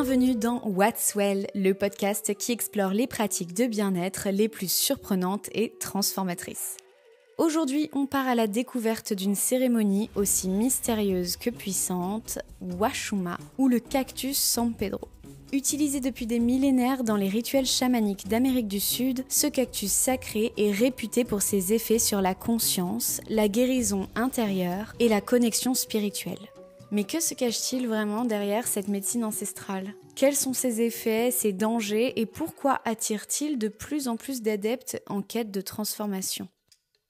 Bienvenue dans What's Well, le podcast qui explore les pratiques de bien-être les plus surprenantes et transformatrices. Aujourd'hui, on part à la découverte d'une cérémonie aussi mystérieuse que puissante, Washuma, ou le cactus San Pedro. Utilisé depuis des millénaires dans les rituels chamaniques d'Amérique du Sud, ce cactus sacré est réputé pour ses effets sur la conscience, la guérison intérieure et la connexion spirituelle. Mais que se cache-t-il vraiment derrière cette médecine ancestrale ? Quels sont ses effets, ses dangers et pourquoi attire-t-il de plus en plus d'adeptes en quête de transformation ?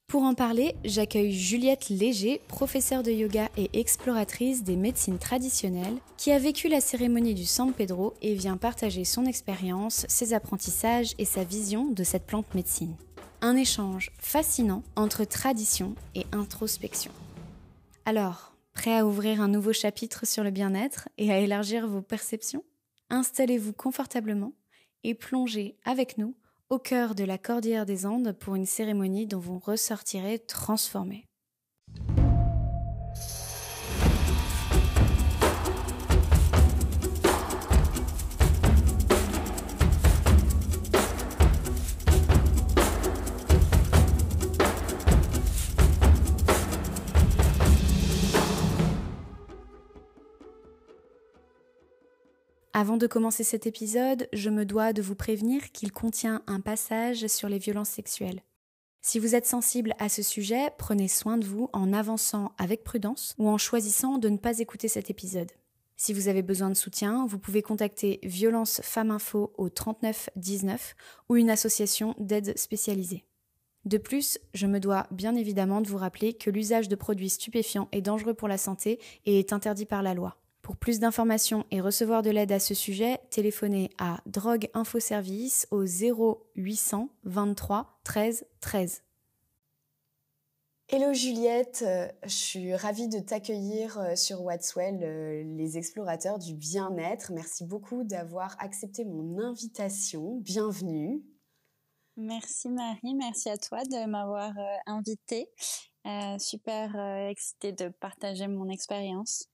Pour en parler, j'accueille Juliette Léger, professeure de yoga et exploratrice des médecines traditionnelles, qui a vécu la cérémonie du San Pedro et vient partager son expérience, ses apprentissages et sa vision de cette plante médecine. Un échange fascinant entre tradition et introspection. Alors, prêt à ouvrir un nouveau chapitre sur le bien-être et à élargir vos perceptions ? Installez-vous confortablement et plongez avec nous au cœur de la Cordillère des Andes pour une cérémonie dont vous ressortirez transformés. Avant de commencer cet épisode, je me dois de vous prévenir qu'il contient un passage sur les violences sexuelles. Si vous êtes sensible à ce sujet, prenez soin de vous en avançant avec prudence ou en choisissant de ne pas écouter cet épisode. Si vous avez besoin de soutien, vous pouvez contacter Violence Femmes Info au 39 19 ou une association d'aide spécialisée. De plus, je me dois bien évidemment de vous rappeler que l'usage de produits stupéfiants est dangereux pour la santé et est interdit par la loi. Pour plus d'informations et recevoir de l'aide à ce sujet, téléphonez à Drogue Info Service au 0800 23 13 13. Hello Juliette, je suis ravie de t'accueillir sur What's Well, les explorateurs du bien-être. Merci beaucoup d'avoir accepté mon invitation. Bienvenue. Merci Marie, merci à toi de m'avoir invitée. Super excitée de partager mon expérience.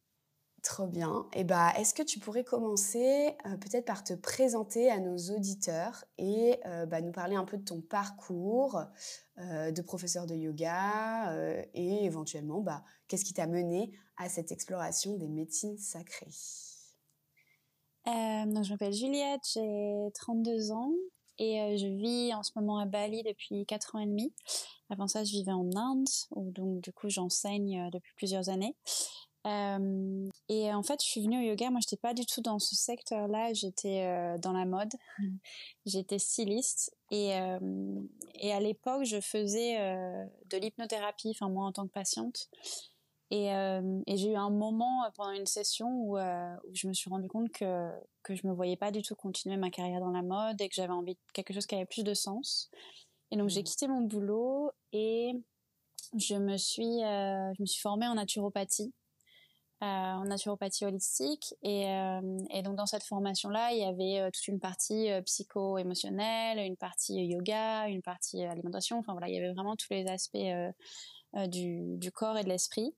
Trop bien. Est-ce que tu pourrais commencer peut-être par te présenter à nos auditeurs et nous parler un peu de ton parcours de professeur de yoga et éventuellement qu'est-ce qui t'a mené à cette exploration des médecines sacrées. Donc je m'appelle Juliette, j'ai 32 ans et je vis en ce moment à Bali depuis 4 ans et demi. Avant ça, je vivais en Inde où donc du coup j'enseigne depuis plusieurs années. Et en fait, je suis venue au yoga. Moi, j'étais pas du tout dans ce secteur-là. J'étais dans la mode. J'étais styliste et à l'époque, je faisais de l'hypnothérapie. Enfin, moi, en tant que patiente. Et j'ai eu un moment pendant une session où je me suis rendu compte que je me voyais pas du tout continuer ma carrière dans la mode et que j'avais envie de quelque chose qui avait plus de sens. Et donc, j'ai quitté mon boulot et je me suis formée en naturopathie holistique et donc dans cette formation-là, il y avait toute une partie psycho-émotionnelle, une partie yoga, une partie alimentation. Enfin voilà, il y avait vraiment tous les aspects du corps et de l'esprit.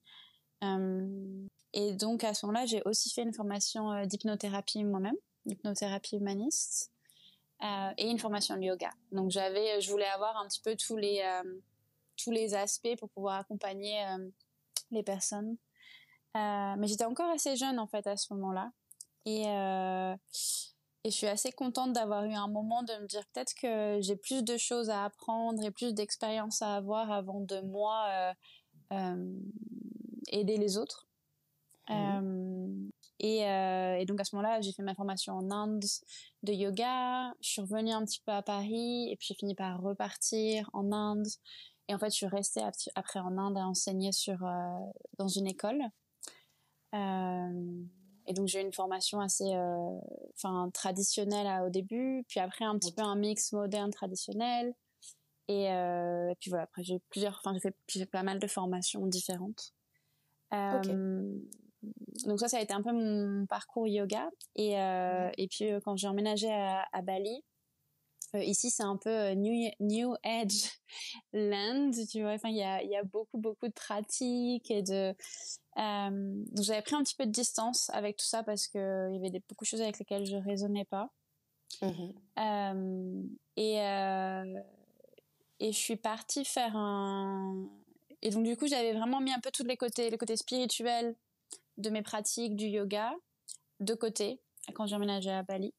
Et donc à ce moment-là, j'ai aussi fait une formation d'hypnothérapie moi-même, d'hypnothérapie humaniste, et une formation de yoga. Donc je voulais avoir un petit peu tous les aspects pour pouvoir accompagner les personnes. Mais j'étais encore assez jeune en fait à ce moment-là et je suis assez contente d'avoir eu un moment de me dire peut-être que j'ai plus de choses à apprendre et plus d'expérience à avoir avant de moi aider les autres. Et donc à ce moment-là, j'ai fait ma formation en Inde de yoga. Je suis revenue un petit peu à Paris et puis j'ai fini par repartir en Inde. Et en fait, je suis restée après en Inde à enseigner dans une école. Et donc j'ai eu une formation assez traditionnelle au début, puis après un petit peu un mix moderne traditionnel et puis voilà, après j'ai fait pas mal de formations différentes. Donc ça a été un peu mon parcours yoga et puis quand j'ai emménagé à Bali, Ici, c'est un peu new age land, tu vois. Enfin, il y a beaucoup de pratiques et donc j'avais pris un petit peu de distance avec tout ça parce que il y avait beaucoup de choses avec lesquelles je raisonnais pas. Et je suis partie faire et donc du coup, j'avais vraiment mis un peu tous les côtés spirituels de mes pratiques du yoga de côté quand j'ai emménagé à Bali,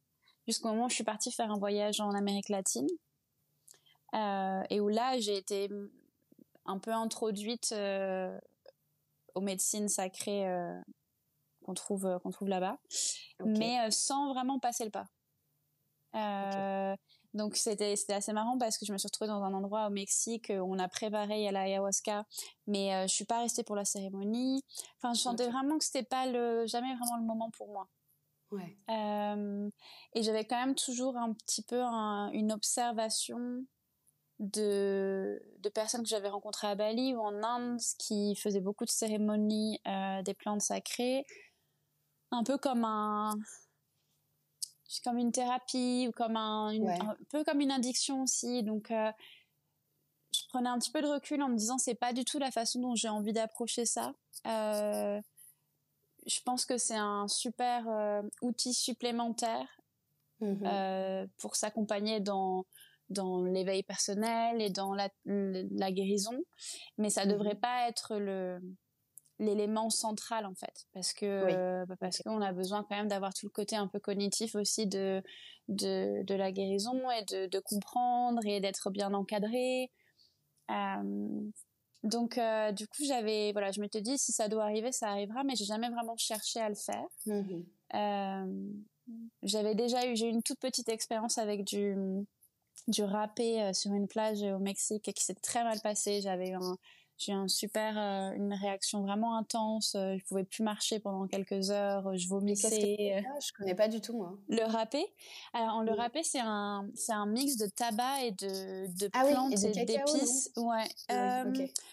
jusqu'au moment où je suis partie faire un voyage en Amérique latine. Et où là, j'ai été un peu introduite aux médecines sacrées qu'on trouve là-bas, mais sans vraiment passer le pas. Donc c'était assez marrant parce que je me suis retrouvée dans un endroit au Mexique où on a préparé à l'ayahuasca, mais je suis pas restée pour la cérémonie. Enfin, je sentais vraiment que c'était pas jamais vraiment le moment pour moi. Et j'avais quand même toujours un petit peu une observation de personnes que j'avais rencontrées à Bali ou en Inde qui faisaient beaucoup de cérémonies des plantes sacrées, un peu comme une thérapie ou comme un peu comme une addiction aussi. Donc je prenais un petit peu de recul en me disant c'est pas du tout la façon dont j'ai envie d'approcher ça. Je pense que c'est un super outil supplémentaire pour s'accompagner dans l'éveil personnel et dans la guérison, mais ça devrait pas être l'élément central en fait, parce qu'on a besoin quand même d'avoir tout le côté un peu cognitif aussi de la guérison et de comprendre et d'être bien encadré. Donc du coup je m'étais dit si ça doit arriver ça arrivera, mais j'ai jamais vraiment cherché à le faire. J'ai eu une toute petite expérience avec du râpé sur une plage au Mexique qui s'est très mal passé. J'ai eu une réaction vraiment intense. Je pouvais plus marcher pendant quelques heures. Je vomissais. Je connais pas du tout moi. Le râpé. Alors le râpé c'est un mix de tabac et de plantes et d'épices. Ouais.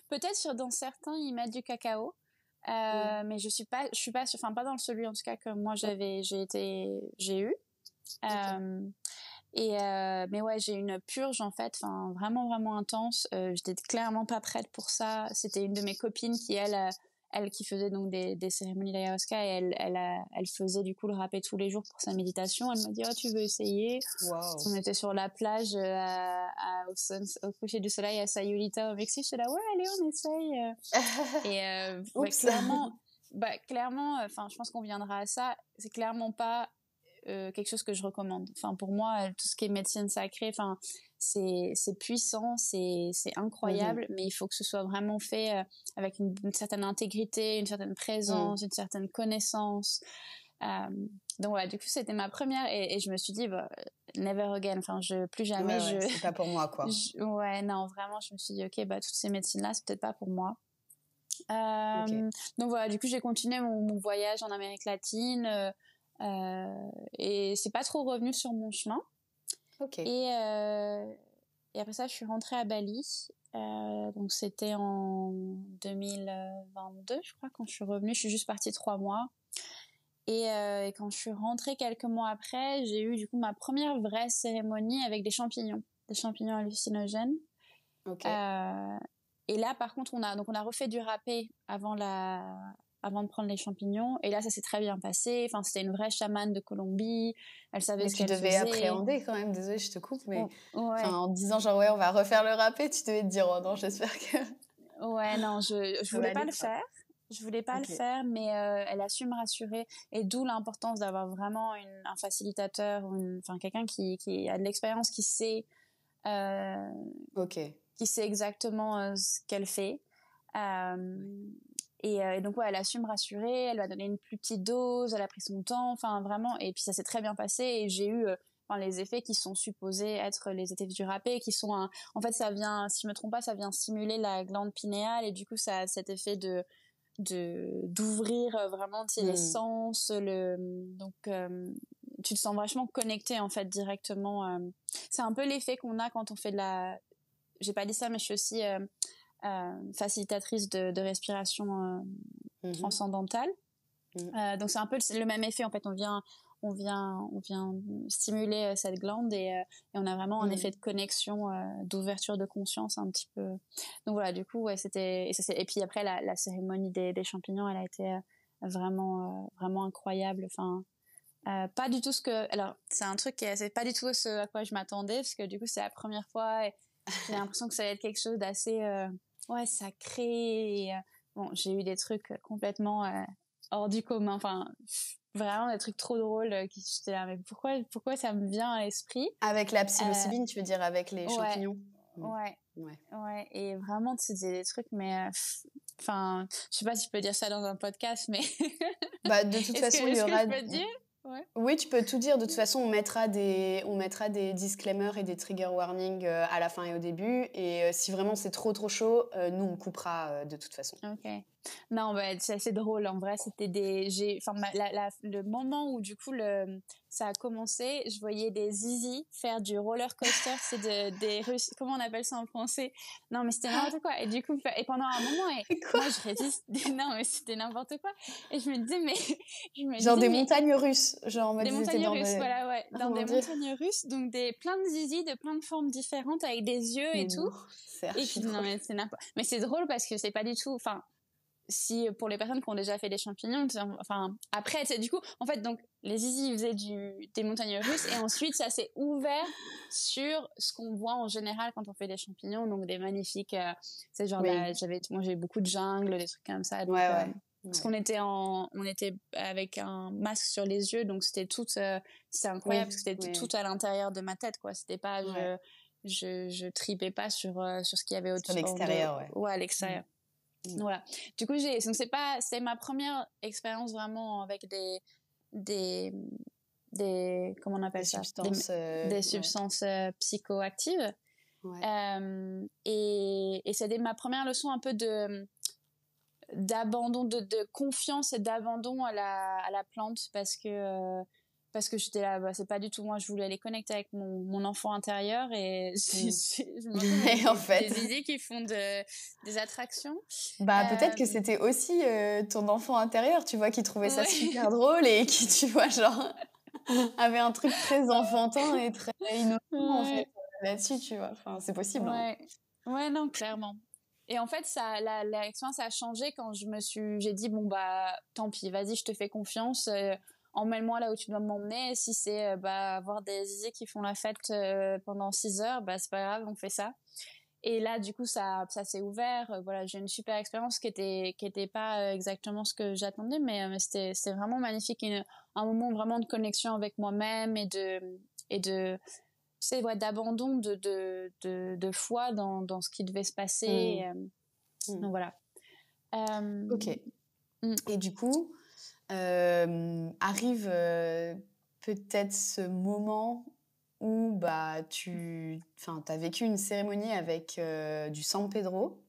Peut-être dans certains ils mettent du cacao. Mais je suis pas sûre, enfin pas dans celui en tout cas que moi j'ai eu. Mais ouais, j'ai une purge en fait, enfin vraiment vraiment intense. J'étais clairement pas prête pour ça. C'était une de mes copines qui elle qui faisait donc des cérémonies d'ayahuasca et elle faisait du coup le râpé tous les jours pour sa méditation. Elle m'a dit tu veux essayer? On était sur la plage au coucher du soleil à Sayulita au Mexique. J'étais là allez on essaye. Et clairement, enfin je pense qu'on viendra à ça. C'est clairement pas quelque chose que je recommande. Enfin pour moi tout ce qui est médecine sacrée, enfin c'est puissant, c'est incroyable, mais il faut que ce soit vraiment fait avec une certaine intégrité, une certaine présence, une certaine connaissance. Donc voilà, du coup c'était ma première et je me suis dit never again, enfin plus jamais c'est pas pour moi quoi. Non vraiment je me suis dit ok toutes ces médecines là c'est peut-être pas pour moi. Donc voilà, du coup j'ai continué mon voyage en Amérique latine et c'est pas trop revenu sur mon chemin. Et après ça je suis rentrée à Bali, donc c'était en 2022 je crois quand je suis revenue. Je suis juste partie 3 mois et quand je suis rentrée quelques mois après, j'ai eu du coup ma première vraie cérémonie avec des champignons hallucinogènes. Et là par contre on a refait du râpé avant de prendre les champignons, et là ça s'est très bien passé. Enfin c'était une vraie chamane de Colombie, elle savait ce qu'elle faisait. Mais tu devais appréhender quand même, désolée je te coupe, mais en disant genre on va refaire le râpé, tu devais te dire oh non j'espère que... Non je voulais pas le faire. Je voulais pas le faire, mais elle a su me rassurer, et d'où l'importance d'avoir vraiment un facilitateur ou quelqu'un qui a de l'expérience, qui sait qui sait exactement ce qu'elle fait. Et donc elle a su me rassurer, elle m'a donné une plus petite dose, elle a pris son temps, enfin vraiment, et puis ça s'est très bien passé, et j'ai eu les effets qui sont supposés être les effets du râpé, qui sont en fait ça vient, si je me trompe pas, ça vient stimuler la glande pinéale, et du coup ça a cet effet d'ouvrir vraiment les sens, donc tu te sens vachement connecté en fait directement. C'est un peu l'effet qu'on a quand on fait j'ai pas dit ça mais je suis aussi facilitatrice de respiration transcendantale. Donc c'est un peu le même effet en fait, on vient stimuler cette glande et on a vraiment un effet de connexion, d'ouverture de conscience un petit peu. Donc voilà, du coup, ouais, et puis après la cérémonie des champignons, elle a été vraiment incroyable. Enfin, pas du tout alors c'est un truc c'est pas du tout ce à quoi je m'attendais, parce que du coup c'est la première fois et j'ai l'impression que ça va être quelque chose d'assez sacré. Bon, j'ai eu des trucs complètement hors du commun, enfin vraiment des trucs trop drôles qui j'étais là, mais pourquoi ça me vient à l'esprit. Avec la psilocybine, tu veux dire, avec les ouais, champignons? Ouais, et vraiment c'était des trucs, mais enfin je sais pas si je peux dire ça dans un podcast, mais bah de toute façon il y aura. Je peux dire ouais. Oui, tu peux tout dire. De toute façon, on mettra des disclaimers et des trigger warnings à la fin et au début. Et si vraiment c'est trop chaud, nous on coupera de toute façon. Ok. Non, bah, c'est assez drôle. En vrai, c'était le moment où du coup ça a commencé, je voyais des zizi faire du roller coaster. C'est des Russes. Comment on appelle ça en français? Non, mais c'était n'importe quoi. Et du coup, et pendant un moment, moi je résiste. Non, mais c'était n'importe quoi. Et je me disais, genre des montagnes russes, genre des montagnes russes, voilà, ouais, dans des montagnes russes, donc plein de zizi de plein de formes différentes avec des yeux et tout. Et puis non, mais c'est n'importe. Mais c'est drôle parce que c'est pas du tout. Enfin, si pour les personnes qui ont déjà fait des champignons, enfin après du coup en fait donc les zizi ils faisaient des montagnes russes et ensuite ça s'est ouvert sur ce qu'on voit en général quand on fait des champignons, donc des magnifiques c'est genre moi j'ai beaucoup de jungle, des trucs comme ça, donc, parce qu'on était avec un masque sur les yeux, donc c'était c'était incroyable parce que c'était tout à l'intérieur de ma tête, quoi. C'était pas je tripais pas sur ce qu'il y avait au-dessus, à l'extérieur, à l'extérieur. Voilà. Du coup, c'est ma première expérience vraiment avec des comment on appelle ça? Des substances psychoactives. Ouais. Et c'était ma première leçon un peu d'abandon, de confiance et d'abandon à la plante, parce que j'étais là, c'est pas du tout moi, je voulais aller connecter avec mon enfant intérieur, et je me en fait des idées qui font des attractions. Peut-être que c'était aussi ton enfant intérieur, tu vois, qui trouvait ça super drôle et qui, tu vois, genre avait un truc très enfantin et très innocent en fait là-dessus, tu vois. Enfin, c'est possible. Ouais, non, clairement. Et en fait, l'expérience a changé quand j'ai dit, bon, tant pis, vas-y, je te fais confiance, emmène-moi là où tu dois m'emmener. Si c'est, avoir des zizi qui font la fête pendant 6 heures, c'est pas grave, on fait ça. Et là, du coup, ça s'est ouvert. Voilà, j'ai une super expérience qui était pas exactement ce que j'attendais, mais c'était vraiment magnifique. Un moment vraiment de connexion avec moi-même et de tu sais, d'abandon, de foi dans ce qui devait se passer. Donc voilà. Ok. Et du coup, arrive peut-être ce moment où t'as vécu une cérémonie avec du San Pedro.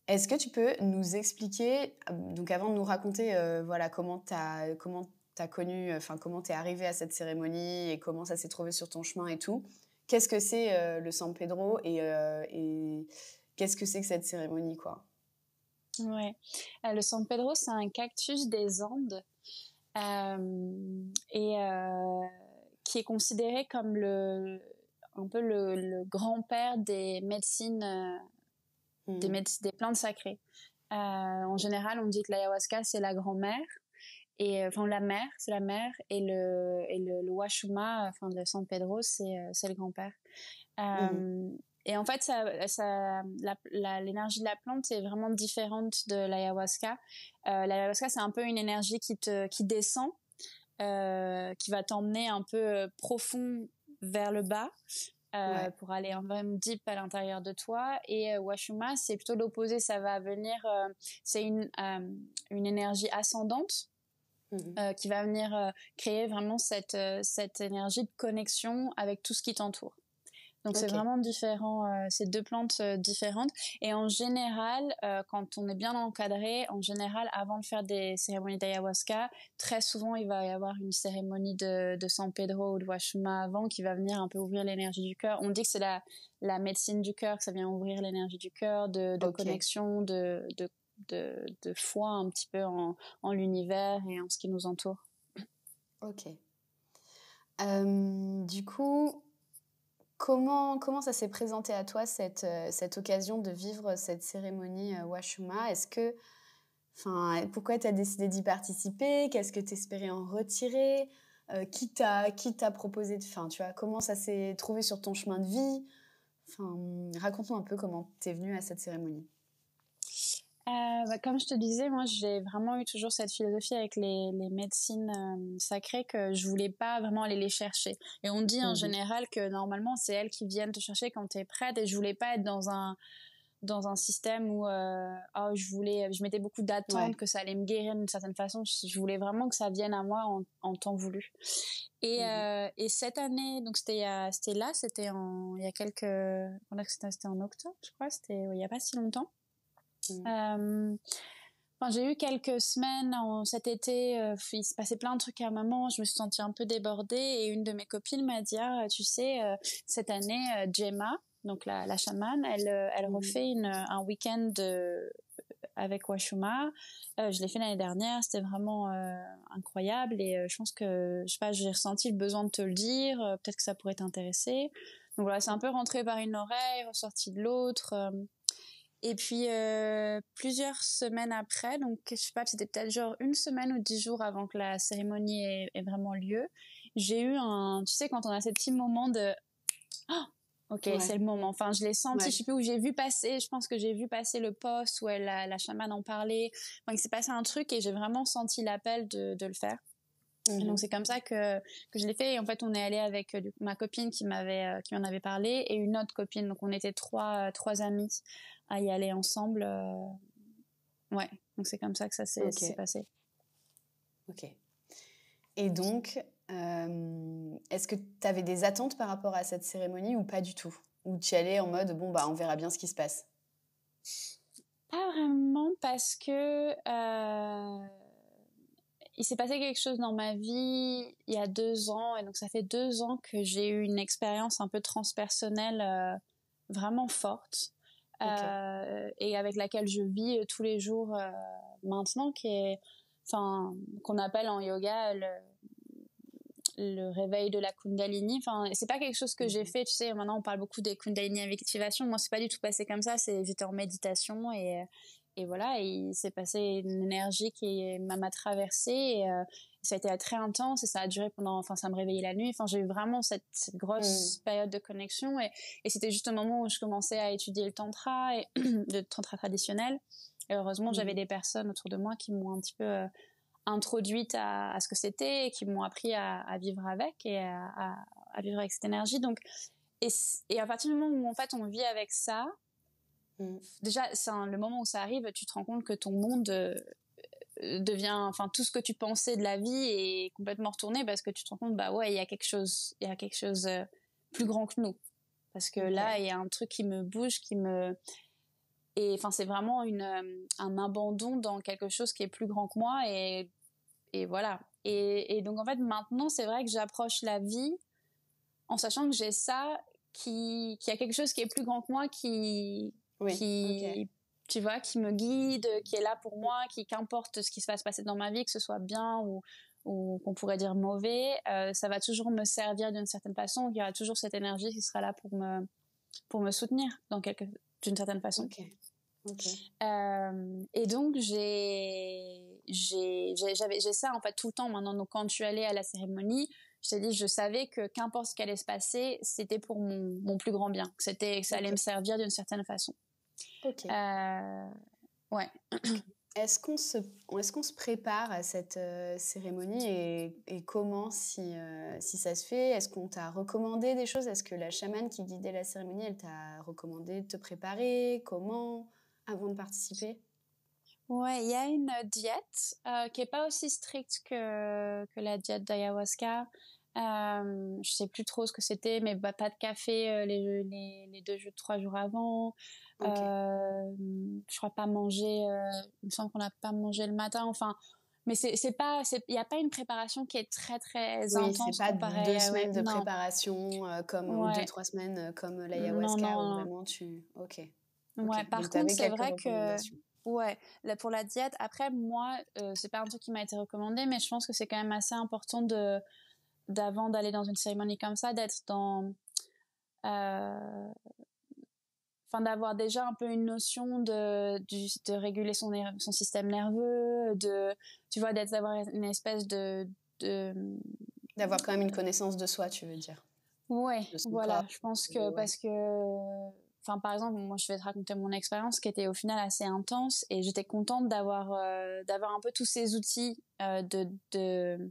Est-ce que tu peux nous expliquer, donc avant de nous raconter comment t'as connu, comment t'es arrivée à cette cérémonie et comment ça s'est trouvé sur ton chemin et tout, qu'est-ce que c'est le San Pedro et qu'est-ce que c'est que cette cérémonie, quoi? Ouais, le San Pedro, c'est un cactus des Andes qui est considéré comme un peu le grand-père des médecines, des plantes sacrées. En général, on dit que l'ayahuasca, c'est la grand-mère. Et la mère, c'est la mère, et le washuma, le San Pedro, c'est le grand-père. Et en fait, l'énergie de la plante est vraiment différente de l'ayahuasca. L'ayahuasca, c'est un peu une énergie qui descend, qui va t'emmener un peu profond vers le bas, pour aller vraiment deep à l'intérieur de toi. Et washuma, c'est plutôt l'opposé. Ça va venir, c'est une énergie ascendante. Qui va venir créer vraiment cette énergie de connexion avec tout ce qui t'entoure. Donc c'est vraiment différent, c'est deux plantes différentes. Et en général, quand on est bien encadré, en général, avant de faire des cérémonies d'ayahuasca, très souvent il va y avoir une cérémonie de San Pedro ou de washuma avant, qui va venir un peu ouvrir l'énergie du cœur. On dit que c'est la médecine du cœur, que ça vient ouvrir l'énergie du cœur, de connexion, de foi un petit peu en l'univers et en ce qui nous entoure. Ok. Du coup, comment ça s'est présenté à toi cette occasion de vivre cette cérémonie Washuma? Pourquoi tu as décidé d'y participer? Qu'est-ce que tu espérais en retirer? Qui t'a proposé tu vois, comment ça s'est trouvé sur ton chemin de vie? Raconte-nous un peu comment tu es venue à cette cérémonie. Comme je te disais, moi j'ai vraiment eu toujours cette philosophie avec les médecines sacrées que je voulais pas vraiment aller les chercher. Et on dit en général que normalement c'est elles qui viennent te chercher quand tu es prête, et je voulais pas être dans un système où je mettais beaucoup d'attentes que ça allait me guérir d'une certaine façon. Je voulais vraiment que ça vienne à moi en temps voulu. Et cette année, donc c'était il y a quelques, c'était en octobre, je crois, il y a pas si longtemps. J'ai eu quelques semaines cet été, il se passait plein de trucs à un moment, je me suis sentie un peu débordée, et une de mes copines m'a dit tu sais, cette année Gemma, donc la chamane, elle refait un week-end avec Washuma. Je l'ai fait l'année dernière, c'était vraiment incroyable, et je pense que, je sais pas, j'ai ressenti le besoin de te le dire, peut-être que ça pourrait t'intéresser. Donc voilà, c'est un peu rentré par une oreille, ressorti de l'autre. Et puis plusieurs semaines après, donc je sais pas, c'était peut-être genre 1 semaine ou 10 jours avant que la cérémonie ait vraiment lieu, j'ai eu tu sais, quand on a ces petits moments de ok, c'est le moment. Enfin, je l'ai senti, je sais plus où j'ai vu passer, je pense que j'ai vu passer le post où la chamane en parlait. Enfin, il s'est passé un truc et j'ai vraiment senti l'appel de le faire. Et donc c'est comme ça que je l'ai fait. Et en fait, on est allé avec ma copine qui en avait parlé, et une autre copine. Donc on était trois amies à y aller ensemble. Ouais, donc c'est comme ça que ça s'est passé. Ok. Et donc, est-ce que tu avais des attentes par rapport à cette cérémonie ou pas du tout? Ou tu y allais en mode, bon, on verra bien ce qui se passe? Pas vraiment, parce que il s'est passé quelque chose dans ma vie il y a 2 ans, et donc ça fait 2 ans que j'ai eu une expérience un peu transpersonnelle vraiment forte, et avec laquelle je vis tous les jours maintenant, qu'on appelle en yoga le réveil de la Kundalini. Enfin, c'est pas quelque chose que j'ai fait, tu sais, maintenant on parle beaucoup des Kundalini activation. Moi, c'est pas du tout passé comme ça, j'étais en méditation, et voilà, et il s'est passé une énergie qui m'a traversée, et ça a été très intense, et ça a duré ça me réveillait la nuit. Enfin, j'ai eu vraiment cette grosse période de connexion, et c'était juste au moment où je commençais à étudier le tantra, et le tantra traditionnel. Et heureusement, j'avais des personnes autour de moi qui m'ont un petit peu introduite à ce que c'était, et qui m'ont appris à vivre avec, et à vivre avec cette énergie. Donc, et à partir du moment où en fait on vit avec ça, déjà le moment où ça arrive, tu te rends compte que ton monde devient, tout ce que tu pensais de la vie est complètement retourné, parce que tu te rends compte, il y a quelque chose plus grand que nous, parce que là il y a un truc qui me bouge, et c'est vraiment un abandon dans quelque chose qui est plus grand que moi, et voilà. Et donc en fait maintenant, c'est vrai que j'approche la vie en sachant que j'ai ça, qui a quelque chose qui est plus grand que moi, tu vois, qui me guide, qui est là pour moi, qu'importe ce qui se va se passer dans ma vie, que ce soit bien ou qu'on pourrait dire mauvais, ça va toujours me servir d'une certaine façon. Il y aura toujours cette énergie qui sera là pour me soutenir d'une certaine façon. Et donc j'ai ça en fait tout le temps maintenant. Donc quand je suis allée à la cérémonie, je t'ai dit, je savais que qu'importe ce qui allait se passer, c'était pour mon plus grand bien, que ça allait me servir d'une certaine façon. Ouais. Est-ce qu'on se prépare à cette cérémonie, et comment, si ça se fait? Est-ce qu'on t'a recommandé des choses? Est-ce que la chamane qui guidait la cérémonie, elle t'a recommandé de te préparer? Comment, avant de participer? Ouais, il y a une diète qui est pas aussi stricte que la diète d'ayahuasca. Je sais plus trop ce que c'était, mais pas de café les 3 jours avant. Je crois pas manger. Il me semble qu'on n'a pas mangé le matin. Mais il y a pas une préparation qui est très très intense. C'est pas 2 semaines de préparation ou 2-3 semaines comme l'ayahuasca, où vraiment tu. Ouais, par contre, c'est vrai que Ouais, là, pour la diète, après, moi, c'est pas un truc qui m'a été recommandé, mais je pense que c'est quand même assez important d'avant d'aller dans une cérémonie comme ça, d'être enfin, d'avoir déjà un peu une notion de réguler son système nerveux, tu vois, d'avoir une espèce D'avoir quand même une connaissance de soi, tu veux dire. Ouais, voilà, corps. je pense que parce que, enfin, par exemple, moi, je vais te raconter mon expérience qui était au final assez intense et j'étais contente d'avoir un peu tous ces outils de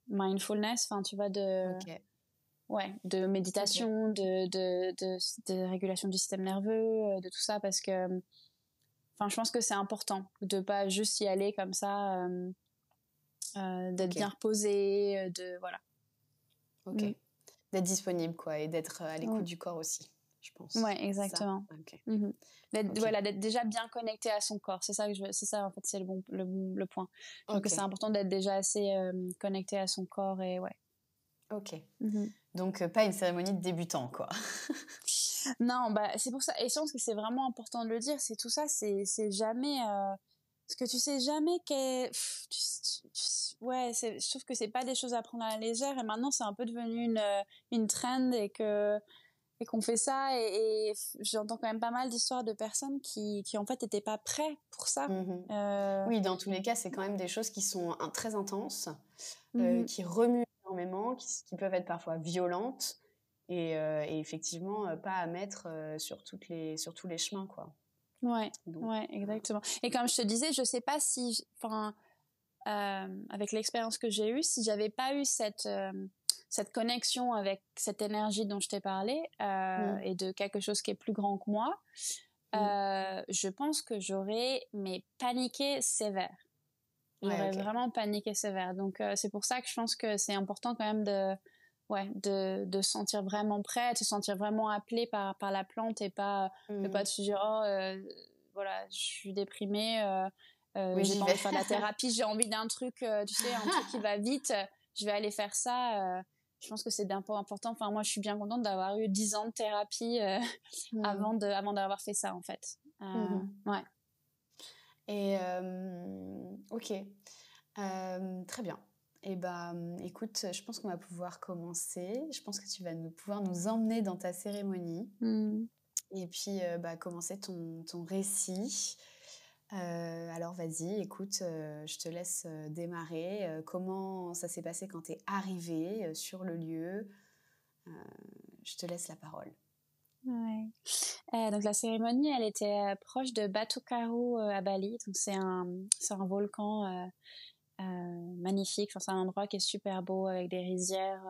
mindfulness, enfin, tu vois, de méditation, de régulation du système nerveux, de tout ça, parce que, enfin, je pense que c'est important de pas juste y aller comme ça, d'être bien reposé, voilà. Ok. D'être disponible, quoi, et d'être à l'écoute du corps aussi, je pense. Ouais, exactement. Voilà, d'être déjà bien connecté à son corps. C'est ça en fait, c'est le point. Je trouve que c'est important d'être déjà assez connecté à son corps et ouais. Ok. Donc, pas une cérémonie de débutant, quoi. Non, bah, c'est pour ça. Et je pense que c'est vraiment important de le dire. C'est tout ça, c'est jamais... Parce que tu sais jamais ouais, je trouve que c'est pas des choses à prendre à la légère. Et maintenant, c'est un peu devenu une trend et qu'on fait ça. Et j'entends quand même pas mal d'histoires de personnes qui en fait étaient pas prêts pour ça. Oui, dans tous les cas, c'est quand même des choses qui sont très intenses, qui remuent énormément, qui peuvent être parfois violentes et effectivement pas à mettre sur tous les chemins, quoi. Ouais, exactement. Et comme je te disais, je sais pas si, avec l'expérience que j'ai eue, si j'avais pas eu cette connexion avec cette énergie dont je t'ai parlé et de quelque chose qui est plus grand que moi, je pense que j'aurais paniqué sévère. J'aurais vraiment paniqué sévère. Donc c'est pour ça que je pense que c'est important quand même de se sentir vraiment prête, de se sentir vraiment appelée par la plante et pas de se dire voilà, je suis déprimée, j'ai pas envie de faire de la thérapie, j'ai envie d'un truc, tu sais, un truc qui va vite, je vais aller faire ça. Je pense que c'est important. Enfin, moi, je suis bien contente d'avoir eu 10 ans de thérapie avant d'avoir fait ça, en fait. Ouais. Et ok, très bien. Et écoute, je pense qu'on va pouvoir commencer. Je pense que tu vas pouvoir nous emmener dans ta cérémonie et puis commencer ton récit. Alors vas-y, écoute, je te laisse démarrer. Comment ça s'est passé quand tu es arrivée sur le lieu? Je te laisse la parole. Ouais. Donc la cérémonie, elle était proche de Batu Karu à Bali. Donc c'est un volcan magnifique. Enfin, c'est un endroit qui est super beau avec des rizières,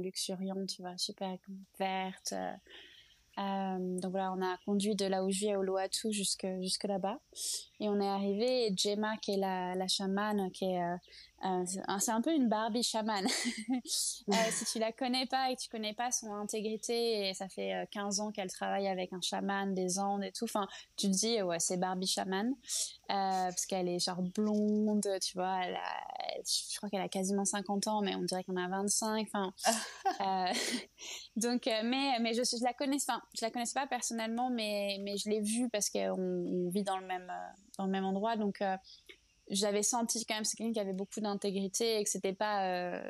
luxuriantes, tu vois, super vertes. Donc voilà, on a conduit de là où je vis à Uluwatu jusque là-bas. Et on est arrivé et Gemma, qui est la chamane, qui est c'est un peu une Barbie chamane. Si tu la connais pas et que tu connais pas son intégrité, et ça fait 15 ans qu'elle travaille avec un chaman des Andes et tout, enfin, tu te dis, ouais, c'est Barbie chamane, parce qu'elle est genre blonde, tu vois, je crois qu'elle a quasiment 50 ans, mais on dirait qu'on a 25, enfin, donc, mais je la connaissais, enfin, je la connaissais pas personnellement, mais je l'ai vue parce qu'on vit dans le même endroit, donc, j'avais senti quand même c'est quelqu'un qui avait beaucoup d'intégrité et que c'était pas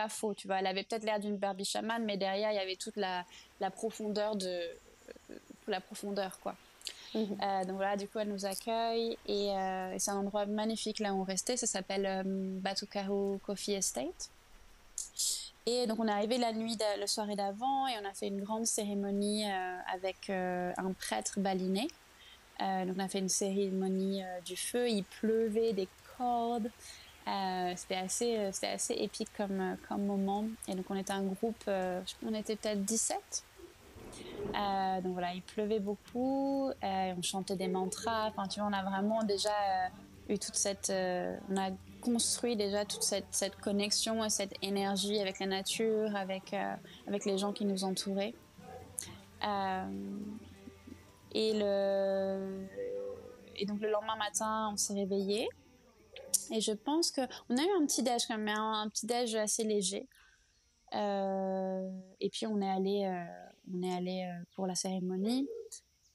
faux, tu vois. Elle avait peut-être l'air d'une Barbie chamane, mais derrière il y avait toute la profondeur quoi. Donc voilà, du coup elle nous accueille et c'est un endroit magnifique là où on restait. Ça s'appelle Batu Karu Coffee Estate. Et donc on est arrivé la soirée d'avant et on a fait une grande cérémonie avec un prêtre balinais. Donc on a fait une cérémonie du feu, il pleuvait des cordes, c'était assez épique comme moment. Et donc on était un groupe, on était peut-être 17. Donc voilà, il pleuvait beaucoup, on chantait des mantras, enfin tu vois, on a vraiment déjà eu toute cette... on a construit déjà toute cette connexion et cette énergie avec la nature, avec les gens qui nous entouraient. Et donc le lendemain matin, on s'est réveillés. Et je pense qu'on a eu un petit déj quand même, un petit déj assez léger. Et puis on est allé pour la cérémonie.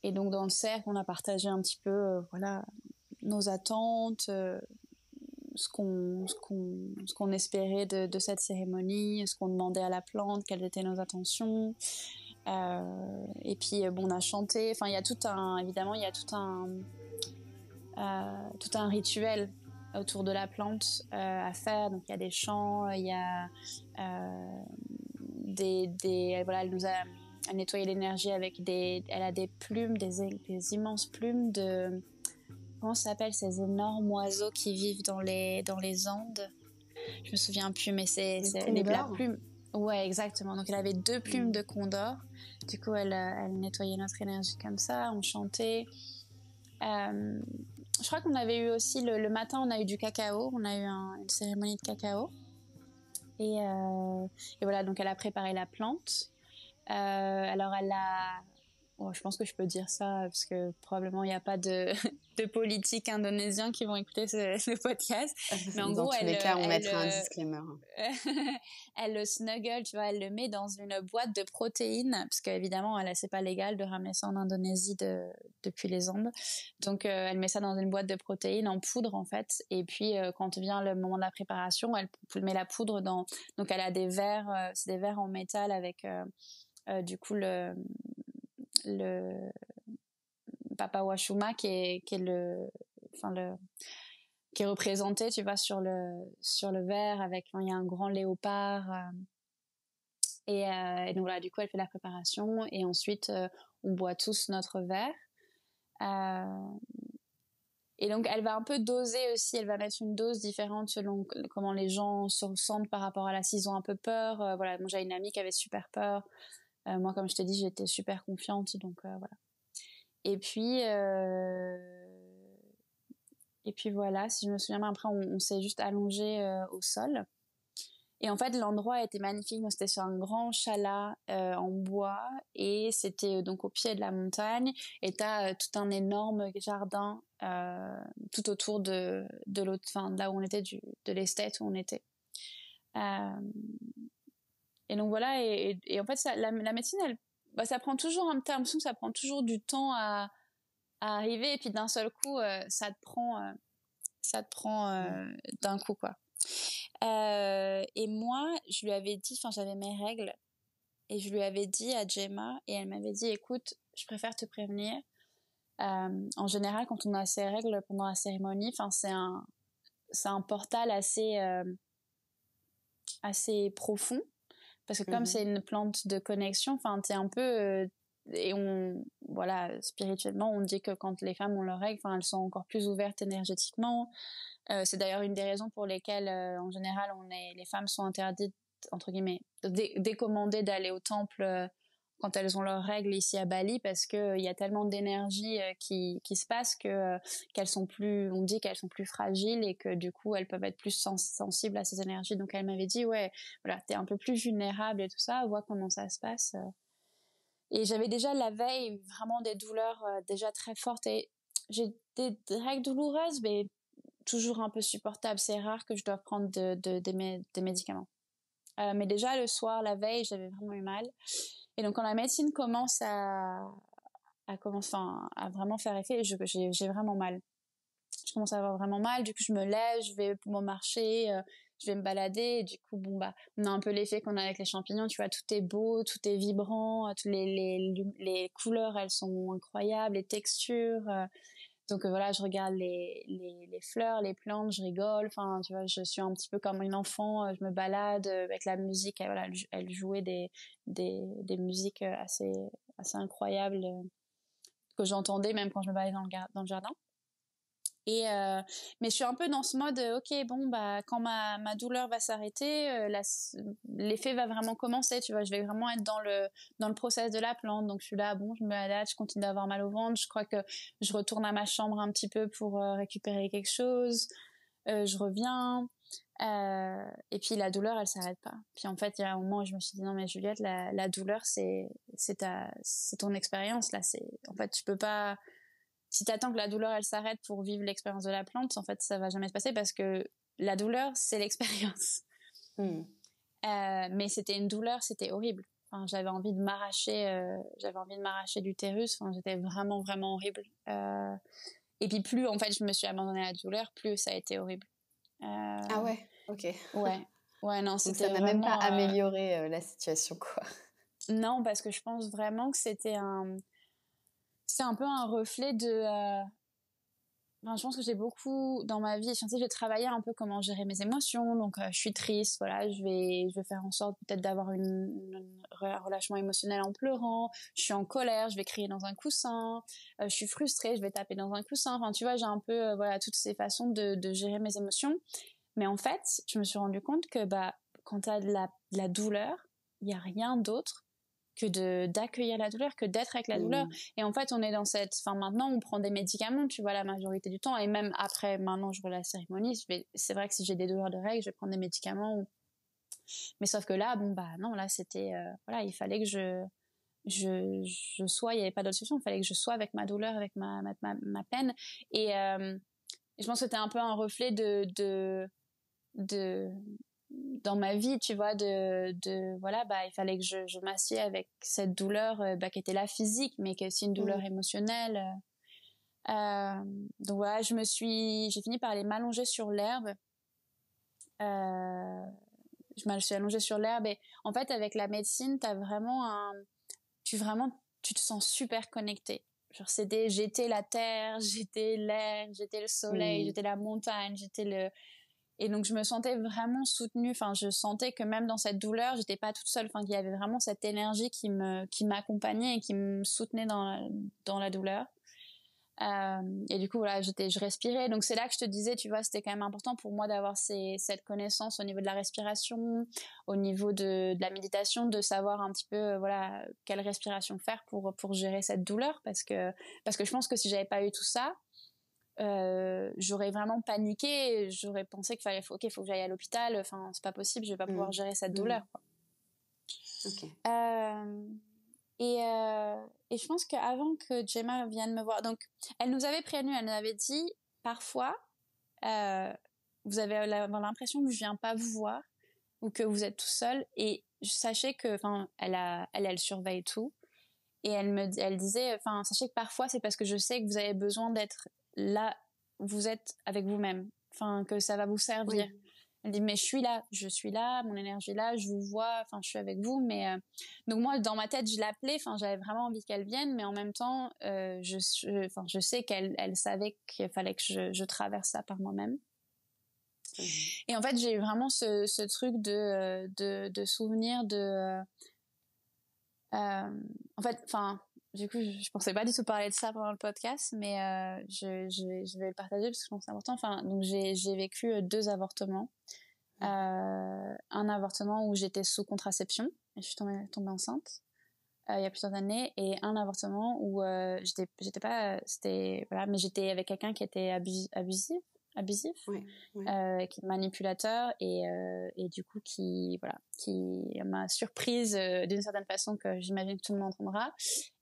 Et donc dans le cercle, on a partagé un petit peu voilà, nos attentes, ce qu'on espérait de cette cérémonie, ce qu'on demandait à la plante, quelles étaient nos intentions. Et puis bon, on a chanté. Enfin, il y a évidemment, il y a tout un rituel autour de la plante à faire. Donc il y a des chants, il y a voilà, elle nous a nettoyé l'énergie avec elle a des plumes, des immenses plumes de, comment ça s'appelle, ces énormes oiseaux qui vivent dans les Andes. Je me souviens plus, mais c'est la plume. Ouais, exactement. Donc elle avait 2 plumes de condor. Du coup, elle nettoyait notre énergie comme ça. On chantait. Je crois qu'on avait eu aussi le matin, on a eu du cacao. On a eu une cérémonie de cacao. Et voilà, donc elle a préparé la plante. Alors je pense que je peux dire ça parce que probablement il n'y a pas de politiques indonésiens qui vont écouter ce podcast. Mais en gros, tous les cas, on mettra un disclaimer. Elle le snuggle, tu vois, elle le met dans une boîte de protéines parce qu'évidemment, c'est pas légal de ramener ça en Indonésie depuis les Andes. Donc, elle met ça dans une boîte de protéines en poudre en fait. Et puis, quand vient le moment de la préparation, elle met la poudre dans. Donc, elle a des verres, c'est des verres en métal avec du coup le papawashuma qui est qui est représenté, tu vois, sur le verre avec, il y a un grand léopard et donc voilà, du coup elle fait la préparation et ensuite on boit tous notre verre et donc elle va un peu doser aussi, elle va mettre une dose différente selon comment les gens se ressentent par rapport à là, s'ils ont un peu peur, voilà, moi j'ai une amie qui avait super peur, moi comme je t'ai dit j'étais super confiante, donc voilà. Et puis voilà, si je me souviens bien, après on s'est juste allongé au sol. Et en fait, l'endroit était magnifique. Donc, c'était sur un grand chalat en bois et c'était donc au pied de la montagne. Et t'as tout un énorme jardin tout autour de l'autre, enfin là où on était, de l'estate où on était. Et donc voilà. Et en fait, la médecine, ça prend toujours t'as l'impression que ça prend toujours du temps à arriver. Et puis d'un seul coup, ça te prend d'un coup quoi. Et moi, je lui avais dit, enfin j'avais mes règles et je lui avais dit à Gemma et elle m'avait dit écoute, je préfère te prévenir. En général, quand on a ses règles pendant la cérémonie, enfin c'est un portal assez profond parce que comme c'est une plante de connexion, enfin t'es un peu et voilà, spirituellement, on dit que quand les femmes ont leurs règles, enfin elles sont encore plus ouvertes énergétiquement. C'est d'ailleurs une des raisons pour lesquelles, en général, les femmes sont interdites, entre guillemets, décommandées d'aller au temple quand elles ont leurs règles ici à Bali, parce que il y a tellement d'énergie qui se passe qu'elles sont plus, on dit qu'elles sont plus fragiles et que du coup elles peuvent être plus sensibles à ces énergies. Donc elle m'avait dit ouais, voilà, t'es un peu plus vulnérable et tout ça, vois comment ça se passe. Et j'avais déjà la veille vraiment des douleurs déjà très fortes et j'ai des règles douloureuses, mais toujours un peu supportable. C'est rare que je doive prendre des médicaments. Mais déjà, le soir, la veille, j'avais vraiment eu mal. Et donc, quand la médecine commence à vraiment faire effet, j'ai vraiment mal. Je commence à avoir vraiment mal. Du coup, je me lève, je vais pour marcher, je vais me balader. Et du coup, on a un peu l'effet qu'on a avec les champignons. Tu vois, tout est beau, tout est vibrant. Toutes les couleurs, elles sont incroyables. Les textures. Donc voilà, je regarde les fleurs, les plantes, je rigole. Enfin, tu vois, je suis un petit peu comme une enfant. Je me balade avec la musique. Et voilà, elle jouait des musiques assez incroyables que j'entendais même quand je me baladais dans le jardin. Et mais je suis un peu dans ce mode ok, bon quand ma douleur va s'arrêter, l'effet va vraiment commencer, tu vois, je vais vraiment être dans le process de la plante. Donc je suis là, bon, je me balade, je continue d'avoir mal au ventre, je crois que je retourne à ma chambre un petit peu pour récupérer quelque chose, je reviens et puis la douleur elle s'arrête pas. Puis en fait il y a un moment où je me suis dit non mais Juliette, la douleur c'est ton expérience là, en fait tu peux pas. Si t'attends que la douleur elle s'arrête pour vivre l'expérience de la plante, en fait ça va jamais se passer parce que la douleur c'est l'expérience. Mais c'était une douleur, c'était horrible. Enfin, j'avais envie de m'arracher l'utérus. Enfin, j'étais vraiment, vraiment horrible. Et puis plus, en fait, je me suis abandonnée à la douleur, plus ça a été horrible. Ah ouais, ok. Ouais, non, Donc c'était ça n'a même pas amélioré la situation, quoi. Non, parce que je pense vraiment que c'est un peu un reflet de... Enfin, je pense que j'ai beaucoup dans ma vie, je j'ai travaillé un peu comment gérer mes émotions. Donc je suis triste, voilà, je vais faire en sorte peut-être d'avoir un relâchement émotionnel en pleurant. Je suis en colère, je vais crier dans un coussin. Je suis frustrée, je vais taper dans un coussin. Enfin, tu vois, j'ai un peu voilà toutes ces façons de gérer mes émotions. Mais en fait, je me suis rendu compte que quand tu as de la douleur, il y a rien d'autre que d'accueillir la douleur, que d'être avec la douleur. Et en fait, on est dans maintenant, on prend des médicaments, tu vois, la majorité du temps. Et même après, maintenant, je vois la cérémonie, c'est vrai que si j'ai des douleurs de règles, je vais prendre des médicaments. Mais sauf que là, non, là, c'était, voilà, il fallait que je sois, il n'y avait pas d'autre solution, il fallait que je sois avec ma douleur, avec ma peine. Et je pense que c'était un peu un reflet de dans ma vie, tu vois, voilà, il fallait que je m'assieds avec cette douleur qui était là physique, mais qui est aussi une douleur émotionnelle. Donc voilà, j'ai fini par aller m'allonger sur l'herbe. Je me suis allongée sur l'herbe et en fait, avec la médecine, tu te sens super connecté. Genre, j'étais la terre, j'étais l'air, j'étais le soleil, j'étais la montagne, et donc je me sentais vraiment soutenue. Enfin, je sentais que même dans cette douleur, j'étais pas toute seule. Enfin, qu'il y avait vraiment cette énergie qui m'accompagnait et qui me soutenait dans la douleur. Et du coup, voilà, je respirais. Donc c'est là que je te disais, tu vois, c'était quand même important pour moi d'avoir cette connaissance au niveau de la respiration, au niveau de la méditation, de savoir un petit peu, voilà, quelle respiration faire pour gérer cette douleur, parce que je pense que si j'avais pas eu tout ça, j'aurais vraiment paniqué, j'aurais pensé qu'il faut que j'aille à l'hôpital, enfin c'est pas possible, je vais pas pouvoir gérer cette douleur, quoi. Okay. Et je pense qu'avant que Gemma vienne me voir, donc elle nous avait prévenu, elle nous avait dit parfois vous avez l'impression que je viens pas vous voir ou que vous êtes tout seul, et sachez que, enfin, elle surveille tout, et elle disait, enfin, sachez que parfois c'est parce que je sais que vous avez besoin d'être là, vous êtes avec vous-même, enfin, que ça va vous servir. Oui. Elle dit, mais je suis là, mon énergie est là, je vous vois, enfin, je suis avec vous, mais donc moi, dans ma tête, je l'appelais, enfin, j'avais vraiment envie qu'elle vienne, mais en même temps, je sais qu'elle savait qu'il fallait que je traverse ça par moi-même. Et en fait, j'ai eu vraiment ce truc de souvenir en fait, enfin, du coup, je pensais pas du tout parler de ça pendant le podcast, mais je vais le partager parce que je pense que c'est important. Enfin, donc j'ai vécu 2 avortements. Un avortement où j'étais sous contraception et je suis tombée enceinte il y a plusieurs années, et un avortement où j'étais pas, c'était, voilà, mais j'étais avec quelqu'un qui était abusif, qui est manipulateur, et du coup qui m'a surprise d'une certaine façon, que j'imagine que tout le monde entendra,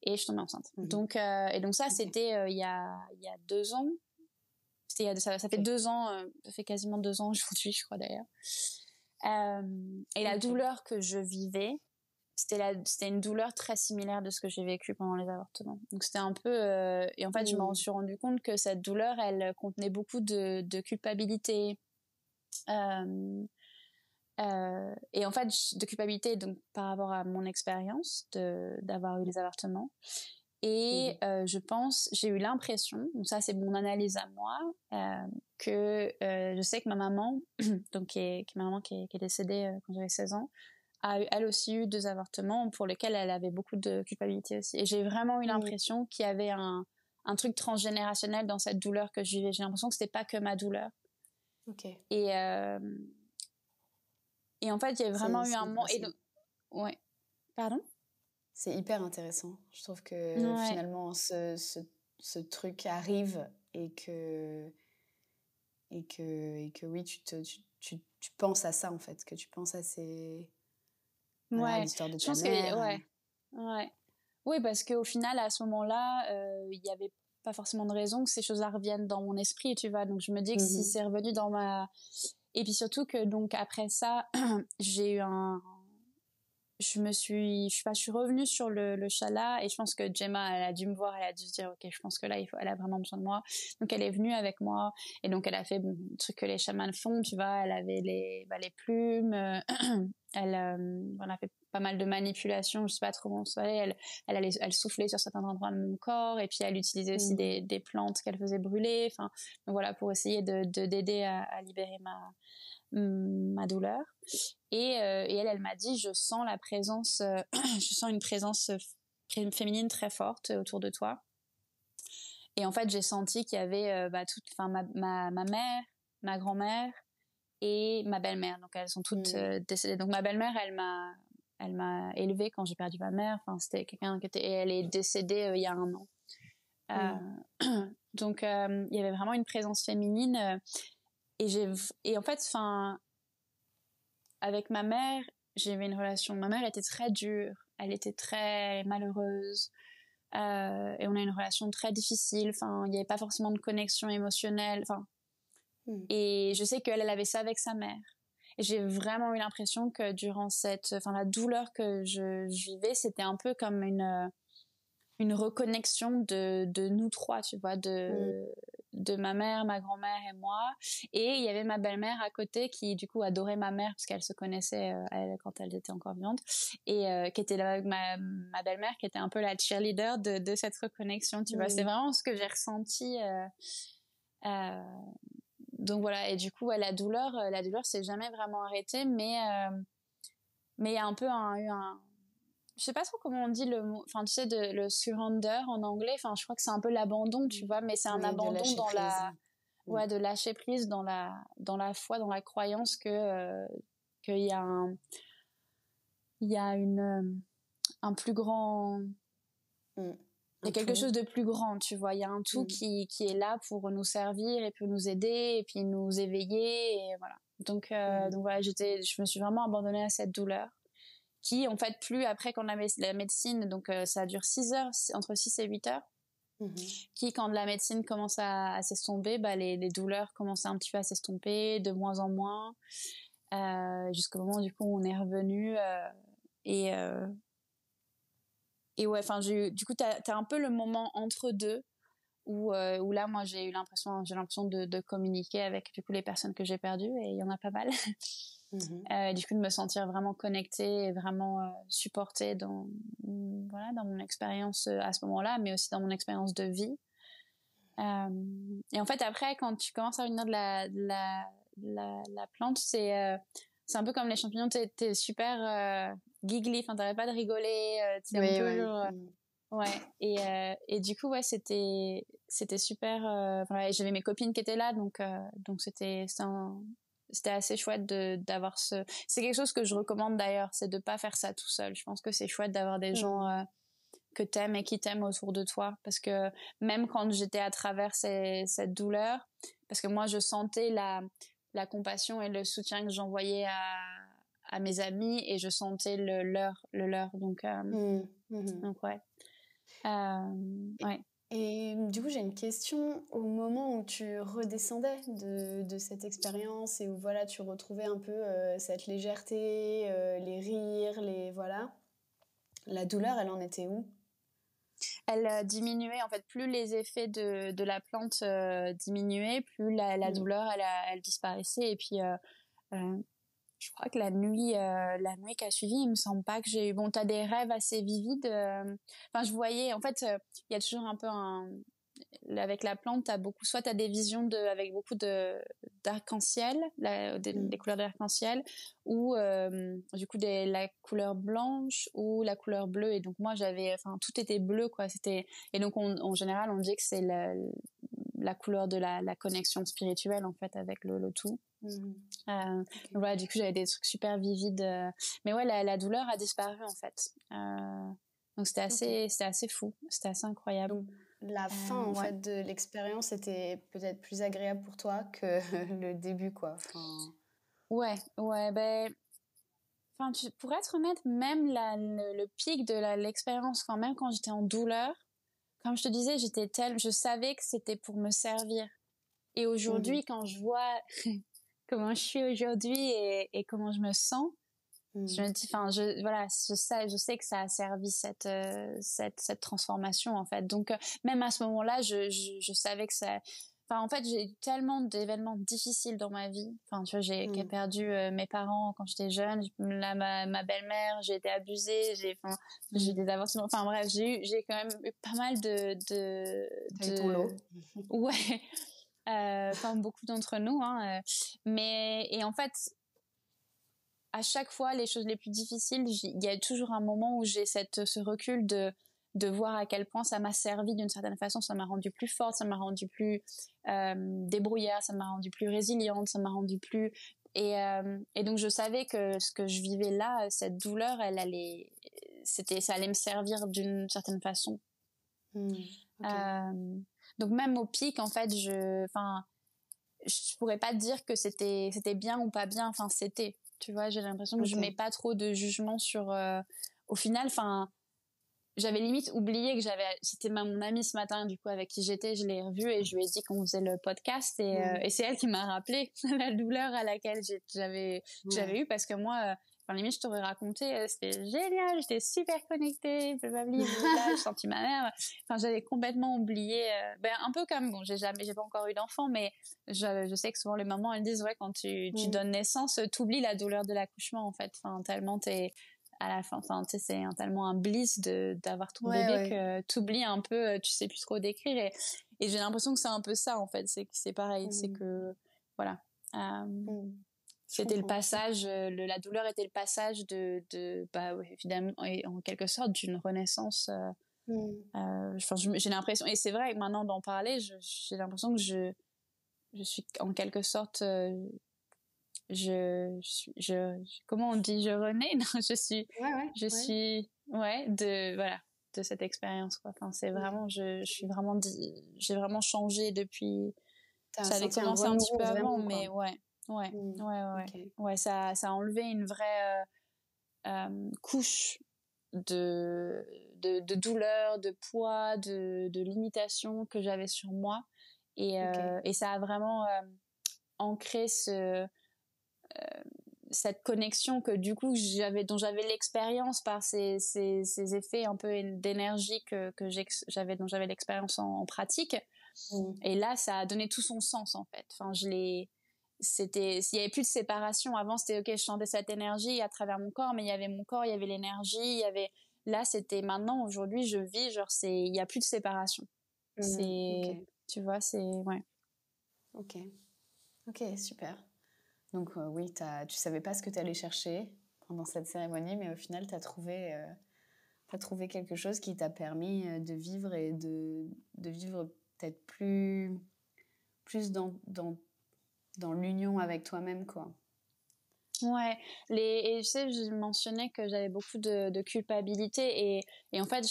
et je suis tombée enceinte. Donc ça, c'était il y a 2 ans. Ça fait 2 ans, ça fait quasiment 2 ans aujourd'hui, je crois, d'ailleurs. Et la douleur que je vivais, c'était une douleur très similaire de ce que j'ai vécu pendant les avortements. Donc c'était un peu et en fait je me suis rendu compte que cette douleur, elle contenait beaucoup de culpabilité, et en fait de culpabilité, donc par rapport à mon expérience d'avoir eu les avortements. Et je pense, j'ai eu l'impression, donc ça c'est mon analyse à moi, que je sais que ma maman, donc qui est décédée quand j'avais 16 ans, a elle aussi eu 2 avortements pour lesquels elle avait beaucoup de culpabilité aussi. Et j'ai vraiment eu l'impression qu'il y avait un truc transgénérationnel dans cette douleur que je vivais. J'ai l'impression que c'était pas que ma douleur. Ok. Et en fait, il y a vraiment eu un moment. Ouais. Pardon ? C'est hyper intéressant. Je trouve que finalement, ce truc arrive et que oui, tu penses à ça, en fait, que tu penses à l'histoire de ta mère. Oui, parce qu'au final, à ce moment-là, il n'y avait pas forcément de raison que ces choses-là reviennent dans mon esprit, tu vois. Donc je me dis que si c'est revenu dans ma... Et puis surtout que, donc, après ça, j'ai je suis revenue sur le chala, et je pense que Gemma, elle a dû me voir, elle a dû se dire, ok, je pense que là, elle a vraiment besoin de moi. Donc, elle est venue avec moi, et donc, elle a fait le truc que les chamans font, tu vois, elle avait les plumes, elle a fait pas mal de manipulations, je sais pas trop comment ça allait, elle soufflait sur certains endroits de mon corps, et puis elle utilisait aussi des plantes qu'elle faisait brûler, enfin, donc voilà, pour essayer d'aider à libérer ma douleur. Et elle m'a dit, je sens la présence, je sens une présence féminine très forte autour de toi. Et en fait, j'ai senti qu'il y avait ma mère, ma grand-mère et ma belle-mère. Donc elles sont toutes décédées. Donc ma belle-mère, elle m'a élevée quand j'ai perdu ma mère. Enfin, c'était quelqu'un et elle est décédée il y a 1 an. Donc il y avait vraiment une présence féminine. Et en fait, enfin, avec ma mère, j'avais une relation. Ma mère était très dure, elle était très malheureuse, et on a une relation très difficile. Enfin, il n'y avait pas forcément de connexion émotionnelle. Enfin, et je sais qu'elle avait ça avec sa mère. Et j'ai vraiment eu l'impression que durant la douleur que je vivais, c'était un peu comme une reconnexion de nous trois, tu vois, de ma mère, ma grand-mère et moi. Et il y avait ma belle-mère à côté qui, du coup, adorait ma mère parce qu'elle se connaissait quand elle était encore vivante, et qui était là, ma belle-mère qui était un peu la cheerleader de cette reconnexion, tu vois. C'est vraiment ce que j'ai ressenti. Donc voilà, et du coup, la douleur s'est jamais vraiment arrêtée, mais il y a un peu je sais pas trop comment on dit le mot, enfin tu sais, le surrender en anglais, enfin je crois que c'est un peu l'abandon, tu vois, mais c'est un abandon dans de lâcher prise dans la foi, dans la croyance que qu'il y a un plus grand, il y a quelque chose de plus grand, tu vois, il y a un tout qui est là pour nous servir et pour nous aider et puis nous éveiller, et voilà. Donc voilà, je me suis vraiment abandonnée à cette douleur qui, en fait, plus après, quand la médecine, donc ça dure 6 heures, entre 6 et 8 heures, qui, quand la médecine commence à s'estomper, les douleurs commencent un petit peu à s'estomper, de moins en moins, jusqu'au moment, du coup, où on est revenu, et ouais, enfin, du coup, t'as un peu le moment entre deux, où là, moi, j'ai l'impression de communiquer avec, du coup, les personnes que j'ai perdues, et il y en a pas mal. Du coup, de me sentir vraiment connectée et vraiment supportée dans mon expérience à ce moment-là, mais aussi dans mon expérience de vie. Et en fait, après, quand tu commences à venir de la plante, c'est un peu comme les champignons, t'es super giggly, enfin, t'arrêtes pas de rigoler, t'es un peu genre... Ouais, et du coup, ouais, c'était super. Voilà, j'avais mes copines qui étaient là, donc c'était assez chouette d'avoir c'est quelque chose que je recommande d'ailleurs, c'est de pas faire ça tout seul. Je pense que c'est chouette d'avoir des gens que t'aimes et qui t'aiment autour de toi, parce que même quand j'étais à travers cette douleur, parce que moi je sentais la compassion et le soutien que j'envoyais à mes amis, et je sentais le leur, donc ouais. Ouais. Et du coup, j'ai une question. Au moment où tu redescendais de cette expérience, et où voilà, tu retrouvais un peu cette légèreté, les rires, la douleur, elle en était où? Elle diminuait, en fait, plus les effets de la plante diminuaient, plus la douleur elle disparaissait. Et puis je crois que la nuit qui a suivi, il me semble pas que j'ai eu... Bon, t'as des rêves assez vivides. Enfin, je voyais... En fait, il y a toujours un peu avec la plante, soit t'as des visions avec beaucoup d'arc-en-ciel, des couleurs d'arc-en-ciel, ou du coup la couleur blanche ou la couleur bleue. Et donc moi, tout était bleu, quoi. Et donc en général, on dit que c'est la couleur de la connexion spirituelle, en fait, avec le tout. Donc voilà, du coup, j'avais des trucs super vivides, mais ouais, la douleur a disparu, en fait. Donc c'était assez fou, c'était assez incroyable. Donc, la fin en fait de l'expérience était peut-être plus agréable pour toi que le début, quoi. Ouais, pour être honnête, même le pic de l'expérience, même quand j'étais en douleur, comme je te disais, je savais que c'était pour me servir. Et aujourd'hui, quand je vois comment je suis aujourd'hui et comment je me sens, Je me dis, enfin, je sais que ça a servi cette transformation en fait. Donc même à ce moment-là, je savais que ça. Enfin, en fait, j'ai eu tellement d'événements difficiles dans ma vie. Enfin, tu vois, j'ai perdu mes parents quand j'étais jeune. Là, ma belle-mère, j'ai été abusée. J'ai eu des avortements. Enfin bref, j'ai quand même eu pas mal T'as eu ton lot. Ouais. Comme beaucoup d'entre nous, hein. Et en fait, à chaque fois, les choses les plus difficiles, il y a toujours un moment où j'ai ce recul de voir à quel point ça m'a servi d'une certaine façon, ça m'a rendue plus forte, ça m'a rendue plus débrouillarde, ça m'a rendue plus résiliente, ça m'a rendue plus... Et donc je savais que ce que je vivais là, cette douleur, ça allait me servir d'une certaine façon. Donc même au pic, en fait, je pourrais pas dire que c'était bien ou pas bien. Enfin, tu vois, j'ai l'impression que je mets pas trop de jugement sur. Au final, enfin, j'avais limite oublié que c'était mon amie ce matin, du coup, avec qui j'étais, je l'ai revue et je lui ai dit qu'on faisait le podcast et c'est elle qui m'a rappelé la douleur à laquelle j'avais eu parce que moi. Enfin, limite, je t'aurais raconté, c'était génial, j'étais super connectée, blablabla, j'ai senti ma mère. Enfin, j'avais complètement oublié, un peu comme, bon, j'ai pas encore eu d'enfant, mais je sais que souvent les mamans, elles disent, ouais, quand tu donnes naissance, t'oublies la douleur de l'accouchement, en fait. Enfin, tellement à la fin, enfin, tu sais, c'est tellement un bliss d'avoir ton bébé que t'oublies un peu, tu sais plus trop décrire et j'ai l'impression que c'est un peu ça, en fait. C'est pareil, c'est que, voilà. C'était le passage, la douleur était le passage évidemment, et en quelque sorte, d'une renaissance. J'ai l'impression, et c'est vrai que maintenant d'en parler, j'ai l'impression que je suis en quelque sorte, comment on dit, je renais, non, de cette expérience, quoi. Enfin, c'est vraiment, j'ai vraiment changé depuis. Ça avait commencé un petit peu avant, mais ouais, ça a enlevé une vraie couche de douleur, de poids, de limitation que j'avais sur moi et ça a vraiment ancré cette connexion que du coup dont j'avais l'expérience par ces effets un peu d'énergie dont j'avais l'expérience en pratique. Et là, ça a donné tout son sens, en fait. Enfin, s'il y avait plus de séparation. Avant, c'était, ok, je sentais cette énergie à travers mon corps, mais il y avait mon corps, il y avait l'énergie, là, c'était maintenant, aujourd'hui, je vis, genre, il y a plus de séparation. Tu vois, ouais. Ok, super. Donc oui, tu savais pas ce que tu allais chercher pendant cette cérémonie, mais au final, tu as trouvé quelque chose qui t'a permis de vivre et de vivre peut-être plus dans l'union avec toi-même, quoi. Ouais, et tu sais, je mentionnais que j'avais beaucoup de culpabilité et en fait,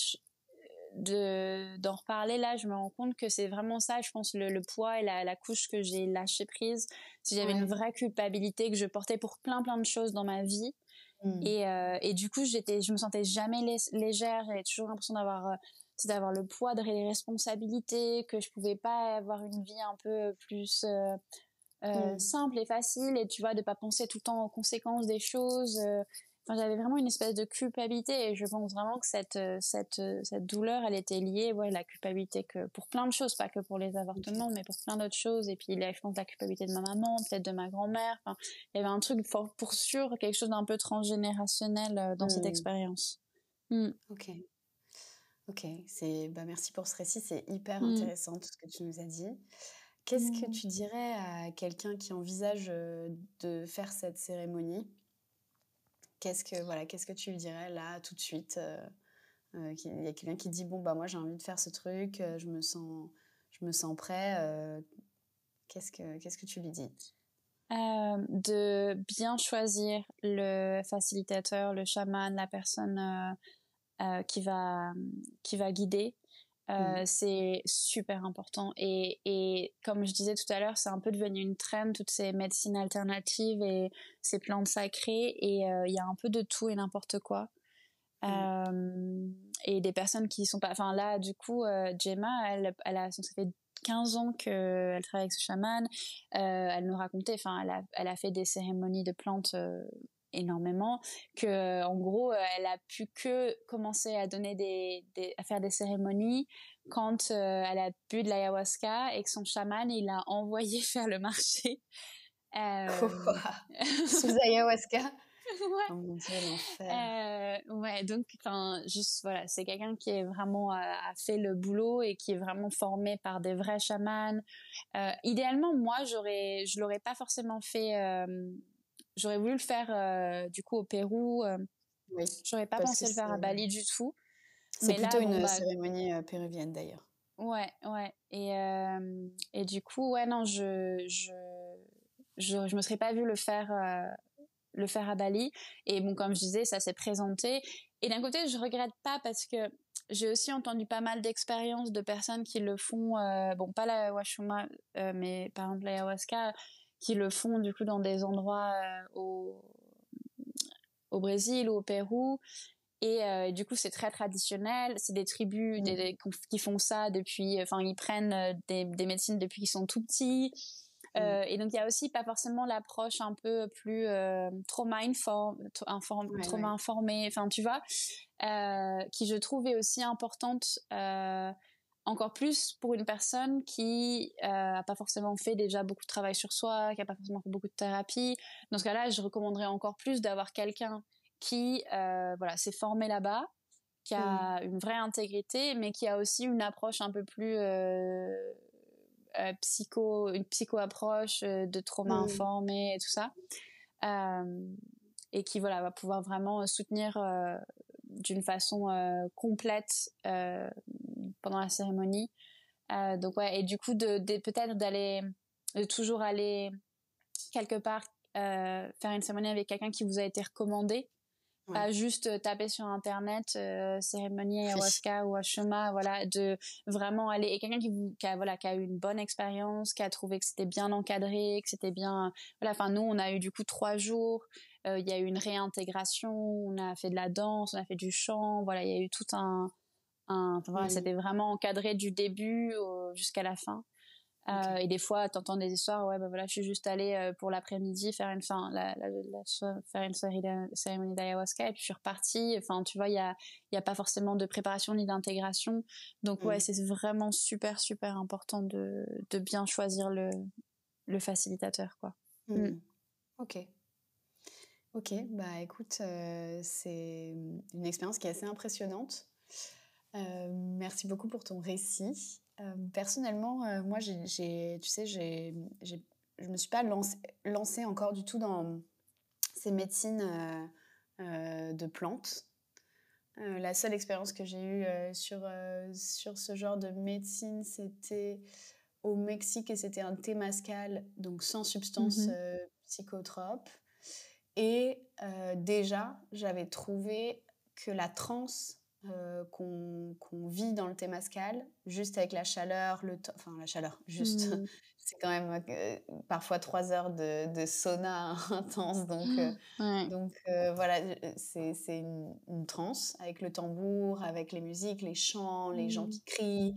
d'en reparler là, je me rends compte que c'est vraiment ça, je pense, le poids et la couche que j'ai lâché prise. Si j'avais une vraie culpabilité que je portais pour plein de choses dans ma vie. Et du coup, je me sentais jamais légère, j'avais toujours l'impression d'avoir le poids des responsabilités, que je pouvais pas avoir une vie un peu plus simple et facile, et tu vois, de pas penser tout le temps aux conséquences des choses. Enfin, j'avais vraiment une espèce de culpabilité, et je pense vraiment que cette douleur, elle était liée, la culpabilité que pour plein de choses, pas que pour les avortements, mais pour plein d'autres choses. Et puis là, je pense la culpabilité de ma maman, peut-être de ma grand-mère. Enfin, il y avait un truc pour sûr, quelque chose d'un peu transgénérationnel dans cette expérience. Ok, merci pour ce récit, c'est hyper intéressant tout ce que tu nous as dit. Qu'est-ce que tu dirais à quelqu'un qui envisage de faire cette cérémonie ? Qu'est-ce que tu lui dirais là tout de suite ? Il y a quelqu'un qui dit bon moi j'ai envie de faire ce truc, je me sens prêt. Qu'est-ce que tu lui dis ? De bien choisir le facilitateur, le chaman, la personne qui va guider. C'est super important et comme je disais tout à l'heure, c'est un peu devenu une trend, toutes ces médecines alternatives et ces plantes sacrées, et il y a un peu de tout et n'importe quoi. Et des personnes qui sont pas, enfin là du coup Gemma, ça fait 15 ans qu'elle travaille avec ce chaman. Elle nous racontait, enfin elle a fait des cérémonies de plantes énormément, que en gros elle a pu que commencer à donner à faire des cérémonies quand elle a bu de l'ayahuasca et que son chaman il l'a envoyé faire le marché. Sous ayahuasca. Ouais. Oh mon Dieu, l'enfer. Ouais, donc juste voilà, c'est quelqu'un qui est vraiment a fait le boulot et qui est vraiment formé par des vrais chamans. Idéalement, moi, je l'aurais pas forcément fait. J'aurais voulu le faire du coup au Pérou. Oui, J'aurais pas parce que pensé le faire à Bali du tout. c'est Mais plutôt là, une cérémonie péruvienne d'ailleurs. Ouais, ouais. Et du coup, ouais, non, je me serais pas vue le faire à Bali. Et bon, comme je disais, ça s'est présenté. Et d'un côté, je regrette pas parce que j'ai aussi entendu pas mal d'expériences de personnes qui le font, bon, pas la washuma, mais par exemple l'ayahuasca, qui le font du coup dans des endroits au Brésil ou au Pérou. Et du coup, c'est très traditionnel. C'est des tribus qui font ça depuis, enfin, ils prennent des médecines depuis qu'ils sont tout petits. Et donc, il y a aussi pas forcément l'approche un peu plus trauma informée, enfin, tu vois, qui je trouvais aussi importante, encore plus pour une personne qui a pas forcément fait déjà beaucoup de travail sur soi, qui a pas forcément fait beaucoup de thérapie. Dans ce cas-là, je recommanderais encore plus d'avoir quelqu'un qui voilà, s'est formé là-bas, qui a une vraie intégrité, mais qui a aussi une approche un peu plus une psycho-approche de trauma informé et tout ça. Et qui voilà, va pouvoir vraiment soutenir d'une façon complète pendant la cérémonie. Donc ouais, et du coup peut-être de toujours aller quelque part faire une cérémonie avec quelqu'un qui vous a été recommandé. Ouais. Pas juste taper sur internet cérémonie ayahuasca ou ashema, voilà, de vraiment aller, et quelqu'un qui a eu une bonne expérience, qui a trouvé que c'était bien encadré, que c'était bien, voilà, enfin nous on a eu du coup 3 jours, il y a eu une réintégration, on a fait de la danse, on a fait du chant, voilà, il y a eu tout voilà, c'était vraiment encadré du début jusqu'à la fin. Et des fois t'entends des histoires, ouais, bah voilà, je suis juste allée pour l'après-midi faire une cérémonie d'ayahuasca et puis je suis repartie. Enfin, tu vois, il y a pas forcément de préparation ni d'intégration. Donc ouais, c'est vraiment super super important de bien choisir le facilitateur, quoi. Ok, bah écoute, c'est une expérience qui est assez impressionnante. Merci beaucoup pour ton récit. Personnellement, moi, je me suis pas lancée encore du tout dans ces médecines de plantes. La seule expérience que j'ai eue sur ce genre de médecine, c'était au Mexique et c'était un temazcal, donc sans substance psychotrope. Et déjà, j'avais trouvé que la transe qu'on vit dans le temazcal, juste avec la chaleur, c'est quand même parfois 3 heures de sauna intense, donc voilà, c'est une transe avec le tambour, avec les musiques, les chants, les gens qui crient.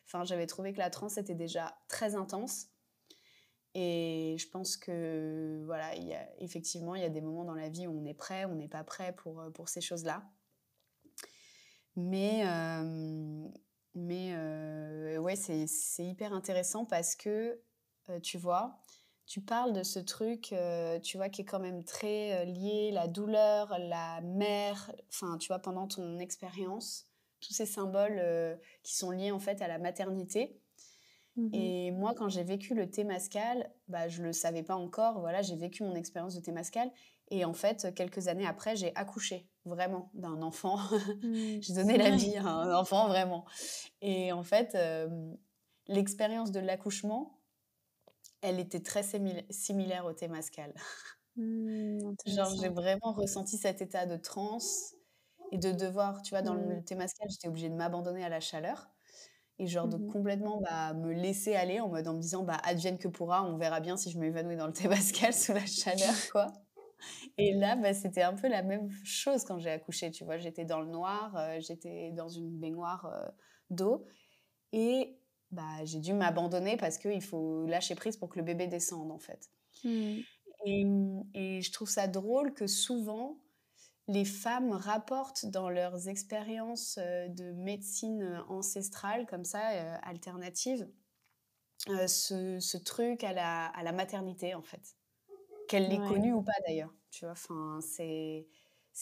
Enfin, j'avais trouvé que la transe était déjà très intense. Et je pense que voilà, effectivement, il y a des moments dans la vie où on est prêt, on n'est pas prêt pour ces choses-là. Mais ouais, c'est hyper intéressant parce que, tu vois, tu parles de ce truc, tu vois, qui est quand même très lié, la douleur, la mère, enfin, tu vois, pendant ton expérience, tous ces symboles qui sont liés en fait à la maternité. Et moi, quand j'ai vécu le temazcal, bah, je le savais pas encore. Voilà, j'ai vécu mon expérience de temazcal. Et en fait, quelques années après, j'ai accouché vraiment d'un enfant. J'ai donné la vie à un enfant, vraiment. Et en fait, l'expérience de l'accouchement, elle était très similaire au temazcal. Genre, j'ai vraiment ressenti cet état de transe et de devoir, tu vois, dans le temazcal, j'étais obligée de m'abandonner à la chaleur. Et genre de complètement me laisser aller en me disant advienne que pourra, on verra bien si je m'évanouis dans le temazcal sous la chaleur, quoi. Et là, c'était un peu la même chose quand j'ai accouché, tu vois. J'étais dans le noir, j'étais dans une baignoire d'eau et j'ai dû m'abandonner parce qu'il faut lâcher prise pour que le bébé descende, en fait. Et je trouve ça drôle que souvent, les femmes rapportent dans leurs expériences de médecine ancestrale, comme ça, alternative, ce truc à la maternité, en fait. Qu'elle l'ait connu ou pas, d'ailleurs. Tu vois, enfin, c'est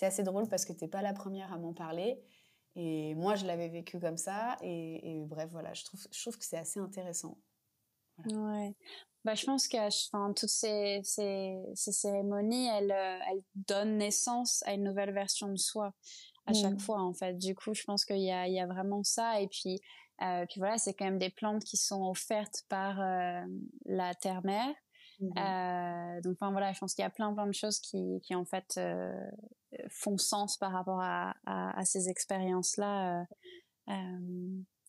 assez drôle parce que t'es pas la première à m'en parler. Et moi, je l'avais vécu comme ça. Et bref, voilà, je trouve que c'est assez intéressant. Voilà. Ouais. Bah, je pense que toutes ces cérémonies, elles donnent naissance à une nouvelle version de soi à chaque fois, en fait. Du coup, je pense qu'il y a vraiment ça. Et puis voilà, c'est quand même des plantes qui sont offertes par la terre-mère. Donc, enfin, voilà, je pense qu'il y a plein de choses qui en fait, font sens par rapport à ces expériences-là.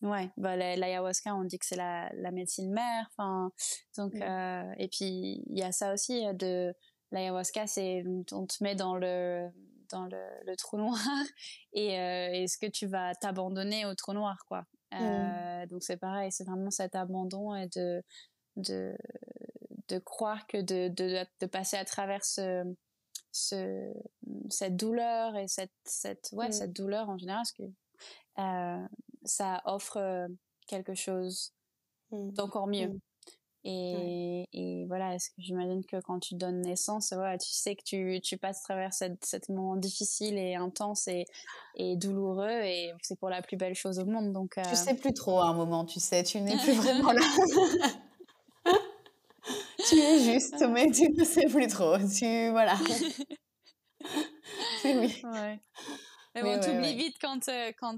Ouais, bah, l'ayahuasca, on dit que c'est la médecine mère. Enfin, donc, et puis il y a ça aussi de l'ayahuasca, c'est on te met dans le trou noir et est-ce que tu vas t'abandonner au trou noir, quoi. Donc c'est pareil, c'est vraiment cet abandon et de croire que de passer à travers cette douleur et cette douleur en général, parce que ça offre quelque chose d'encore mieux. Et voilà, j'imagine que quand tu donnes naissance, voilà, tu sais que tu passes à travers cette moment difficile et intense et douloureux, et c'est pour la plus belle chose au monde. Donc, Tu sais plus trop à un moment, tu sais, tu n'es plus vraiment là. Tu es juste, mais tu ne sais plus trop. Voilà. Oui. Ouais. Mais bon, t'oublies vite quand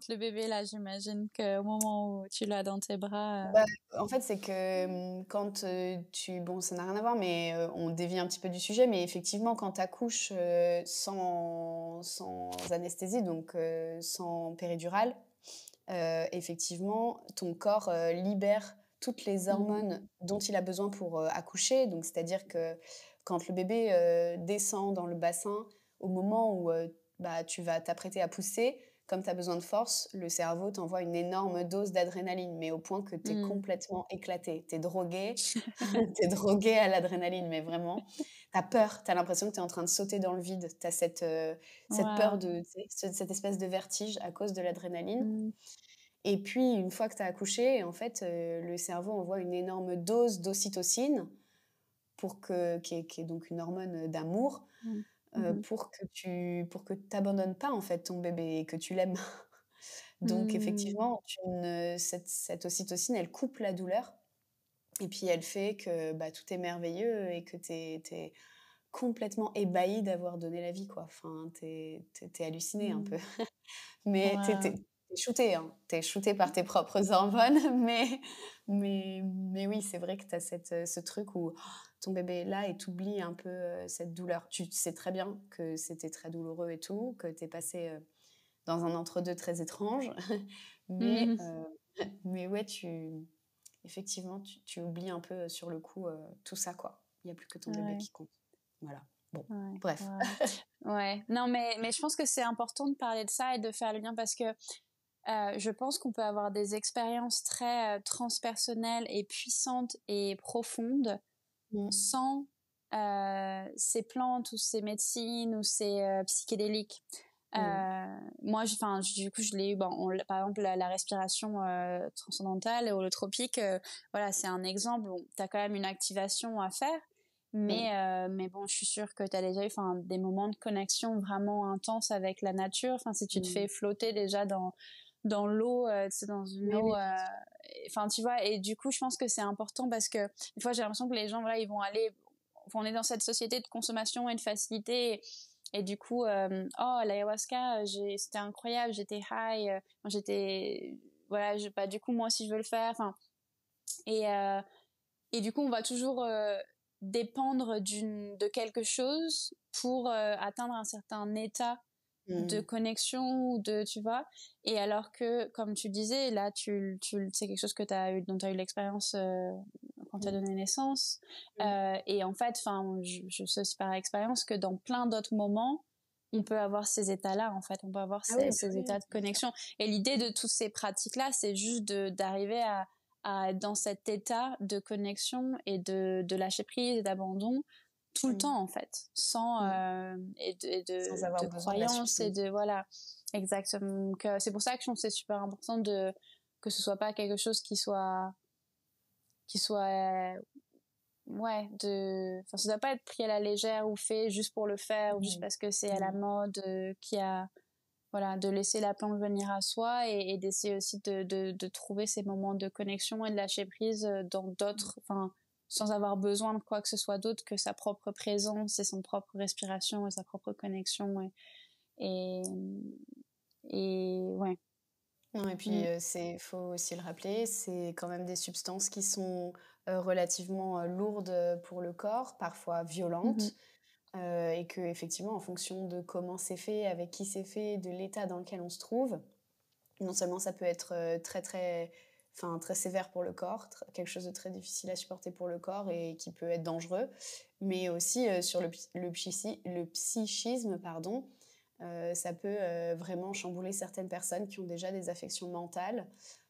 le bébé est là, j'imagine qu'au moment où tu l'as dans tes bras. Bah, en fait, c'est que quand bon, ça n'a rien à voir, mais on dévie un petit peu du sujet, mais effectivement, quand tu accouches sans anesthésie, donc sans péridurale, effectivement, ton corps libère toutes les hormones dont il a besoin pour accoucher. Donc, c'est-à-dire que quand le bébé descend dans le bassin, au moment où tu vas t'apprêter à pousser, comme tu as besoin de force, le cerveau t'envoie une énorme dose d'adrénaline, mais au point que tu es complètement éclaté. Tu es drogué, t'es drogué à l'adrénaline, mais vraiment. Tu as peur, tu as l'impression que tu es en train de sauter dans le vide. Tu as cette peur, cette espèce de vertige à cause de l'adrénaline. Et puis, une fois que tu as accouché, en fait, le cerveau envoie une énorme dose d'ocytocine, qui est donc une hormone d'amour, pour que tu t'abandonnes pas, en fait, ton bébé, et que tu l'aimes. Donc, effectivement, cette ocytocine, elle coupe la douleur. Et puis, elle fait que tout est merveilleux et que tu es complètement ébahi d'avoir donné la vie, quoi. Enfin, t'es halluciné un peu. Mais t'es shooté, hein. T'es shooté par tes propres hormones, mais oui, c'est vrai que t'as ce truc où ton bébé est là et t'oublies un peu cette douleur. Tu sais très bien que c'était très douloureux et tout, que t'es passé dans un entre-deux très étrange, mais ouais, effectivement, tu oublies un peu sur le coup tout ça, quoi. Il n'y a plus que ton bébé qui compte. Voilà. Bon, bref. Ouais. Non, mais je pense que c'est important de parler de ça et de faire le lien, parce que je pense qu'on peut avoir des expériences très transpersonnelles et puissantes et profondes sans ces plantes ou ces médecines ou ces psychédéliques. Moi, du coup, je l'ai eu. Par exemple, la respiration transcendantale et holotropique, voilà, c'est un exemple. Bon, t'as quand même une activation à faire, mais bon, je suis sûre que t'as déjà eu, des moments de connexion vraiment intenses avec la nature. Enfin, si tu te fais flotter déjà dans l'eau, c'est dans une eau. Tu vois. Et du coup, je pense que c'est important, parce que des fois, j'ai l'impression que les gens, voilà, ils vont aller. On est dans cette société de consommation et de facilité. Et du coup, l'ayahuasca, c'était incroyable, j'étais high, voilà, du coup, moi aussi, je veux le faire. Et du coup, on va toujours dépendre de quelque chose pour atteindre un certain état de connexion ou tu vois. Et alors que, comme tu disais, là, c'est quelque chose dont tu as eu l'expérience quand tu as donné naissance. Et en fait, je sais aussi par expérience que dans plein d'autres moments, on peut avoir ces états-là, en fait. On peut avoir ces états de connexion. Et l'idée de toutes ces pratiques-là, c'est juste d'arriver à être dans cet état de connexion et de lâcher prise et d'abandon tout le temps en fait, sans sans avoir de besoin de la croyances et substance. de voilà, exactement. Donc c'est pour ça que je trouve que c'est super important que ce soit pas quelque chose qui soit enfin ça doit pas être pris à la légère ou fait juste pour le faire ou juste parce que c'est à la mode, voilà, de laisser la plante venir à soi et d'essayer aussi de trouver ces moments de connexion et de lâcher prise dans d'autres, enfin, sans avoir besoin de quoi que ce soit d'autre que sa propre présence et son propre respiration et sa propre connexion et ouais. Non, et puis faut aussi le rappeler, c'est quand même des substances qui sont relativement lourdes pour le corps, parfois violentes. Et que effectivement, en fonction de comment c'est fait, avec qui c'est fait, de l'état dans lequel on se trouve, non seulement ça peut être très sévère pour le corps, quelque chose de très difficile à supporter pour le corps et qui peut être dangereux, mais aussi sur le psychisme, pardon, ça peut vraiment chambouler certaines personnes qui ont déjà des affections mentales.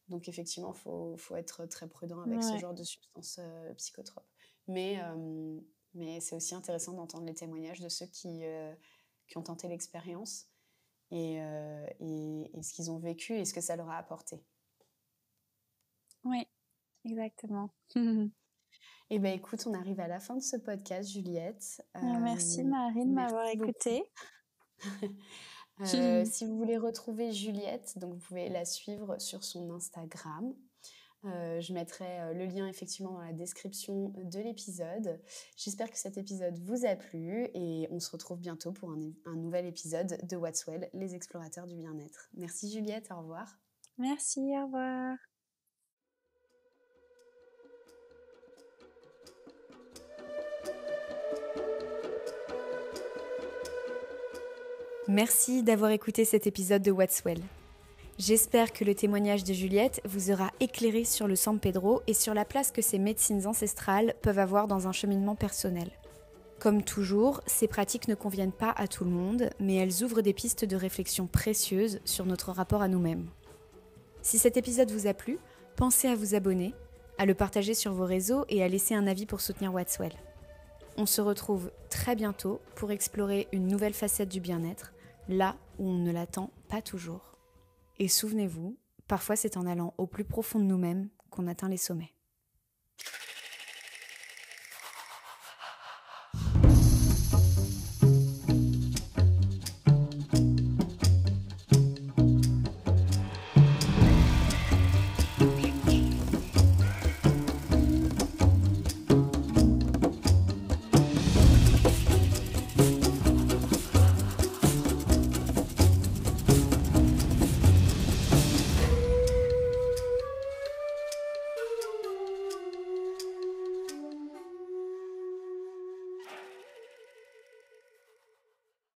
Donc effectivement, faut être très prudent avec ce genre de substances psychotropes. Mais c'est aussi intéressant d'entendre les témoignages de ceux qui ont tenté l'expérience et ce qu'ils ont vécu et ce que ça leur a apporté. Oui, exactement. Eh bien, écoute, on arrive à la fin de ce podcast, Juliette. Merci Marie de m'avoir écoutée. Si vous voulez retrouver Juliette, donc vous pouvez la suivre sur son Instagram. Je mettrai le lien effectivement dans la description de l'épisode. J'espère que cet épisode vous a plu et on se retrouve bientôt pour un nouvel épisode de What's Well, les explorateurs du bien-être. Merci Juliette, au revoir. Merci, au revoir. Merci d'avoir écouté cet épisode de What's Well. J'espère que le témoignage de Juliette vous aura éclairé sur le San Pedro et sur la place que ces médecines ancestrales peuvent avoir dans un cheminement personnel. Comme toujours, ces pratiques ne conviennent pas à tout le monde, mais elles ouvrent des pistes de réflexion précieuses sur notre rapport à nous-mêmes. Si cet épisode vous a plu, pensez à vous abonner, à le partager sur vos réseaux et à laisser un avis pour soutenir What's Well. On se retrouve très bientôt pour explorer une nouvelle facette du bien-être, là où on ne l'attend pas toujours. Et souvenez-vous, parfois c'est en allant au plus profond de nous-mêmes qu'on atteint les sommets.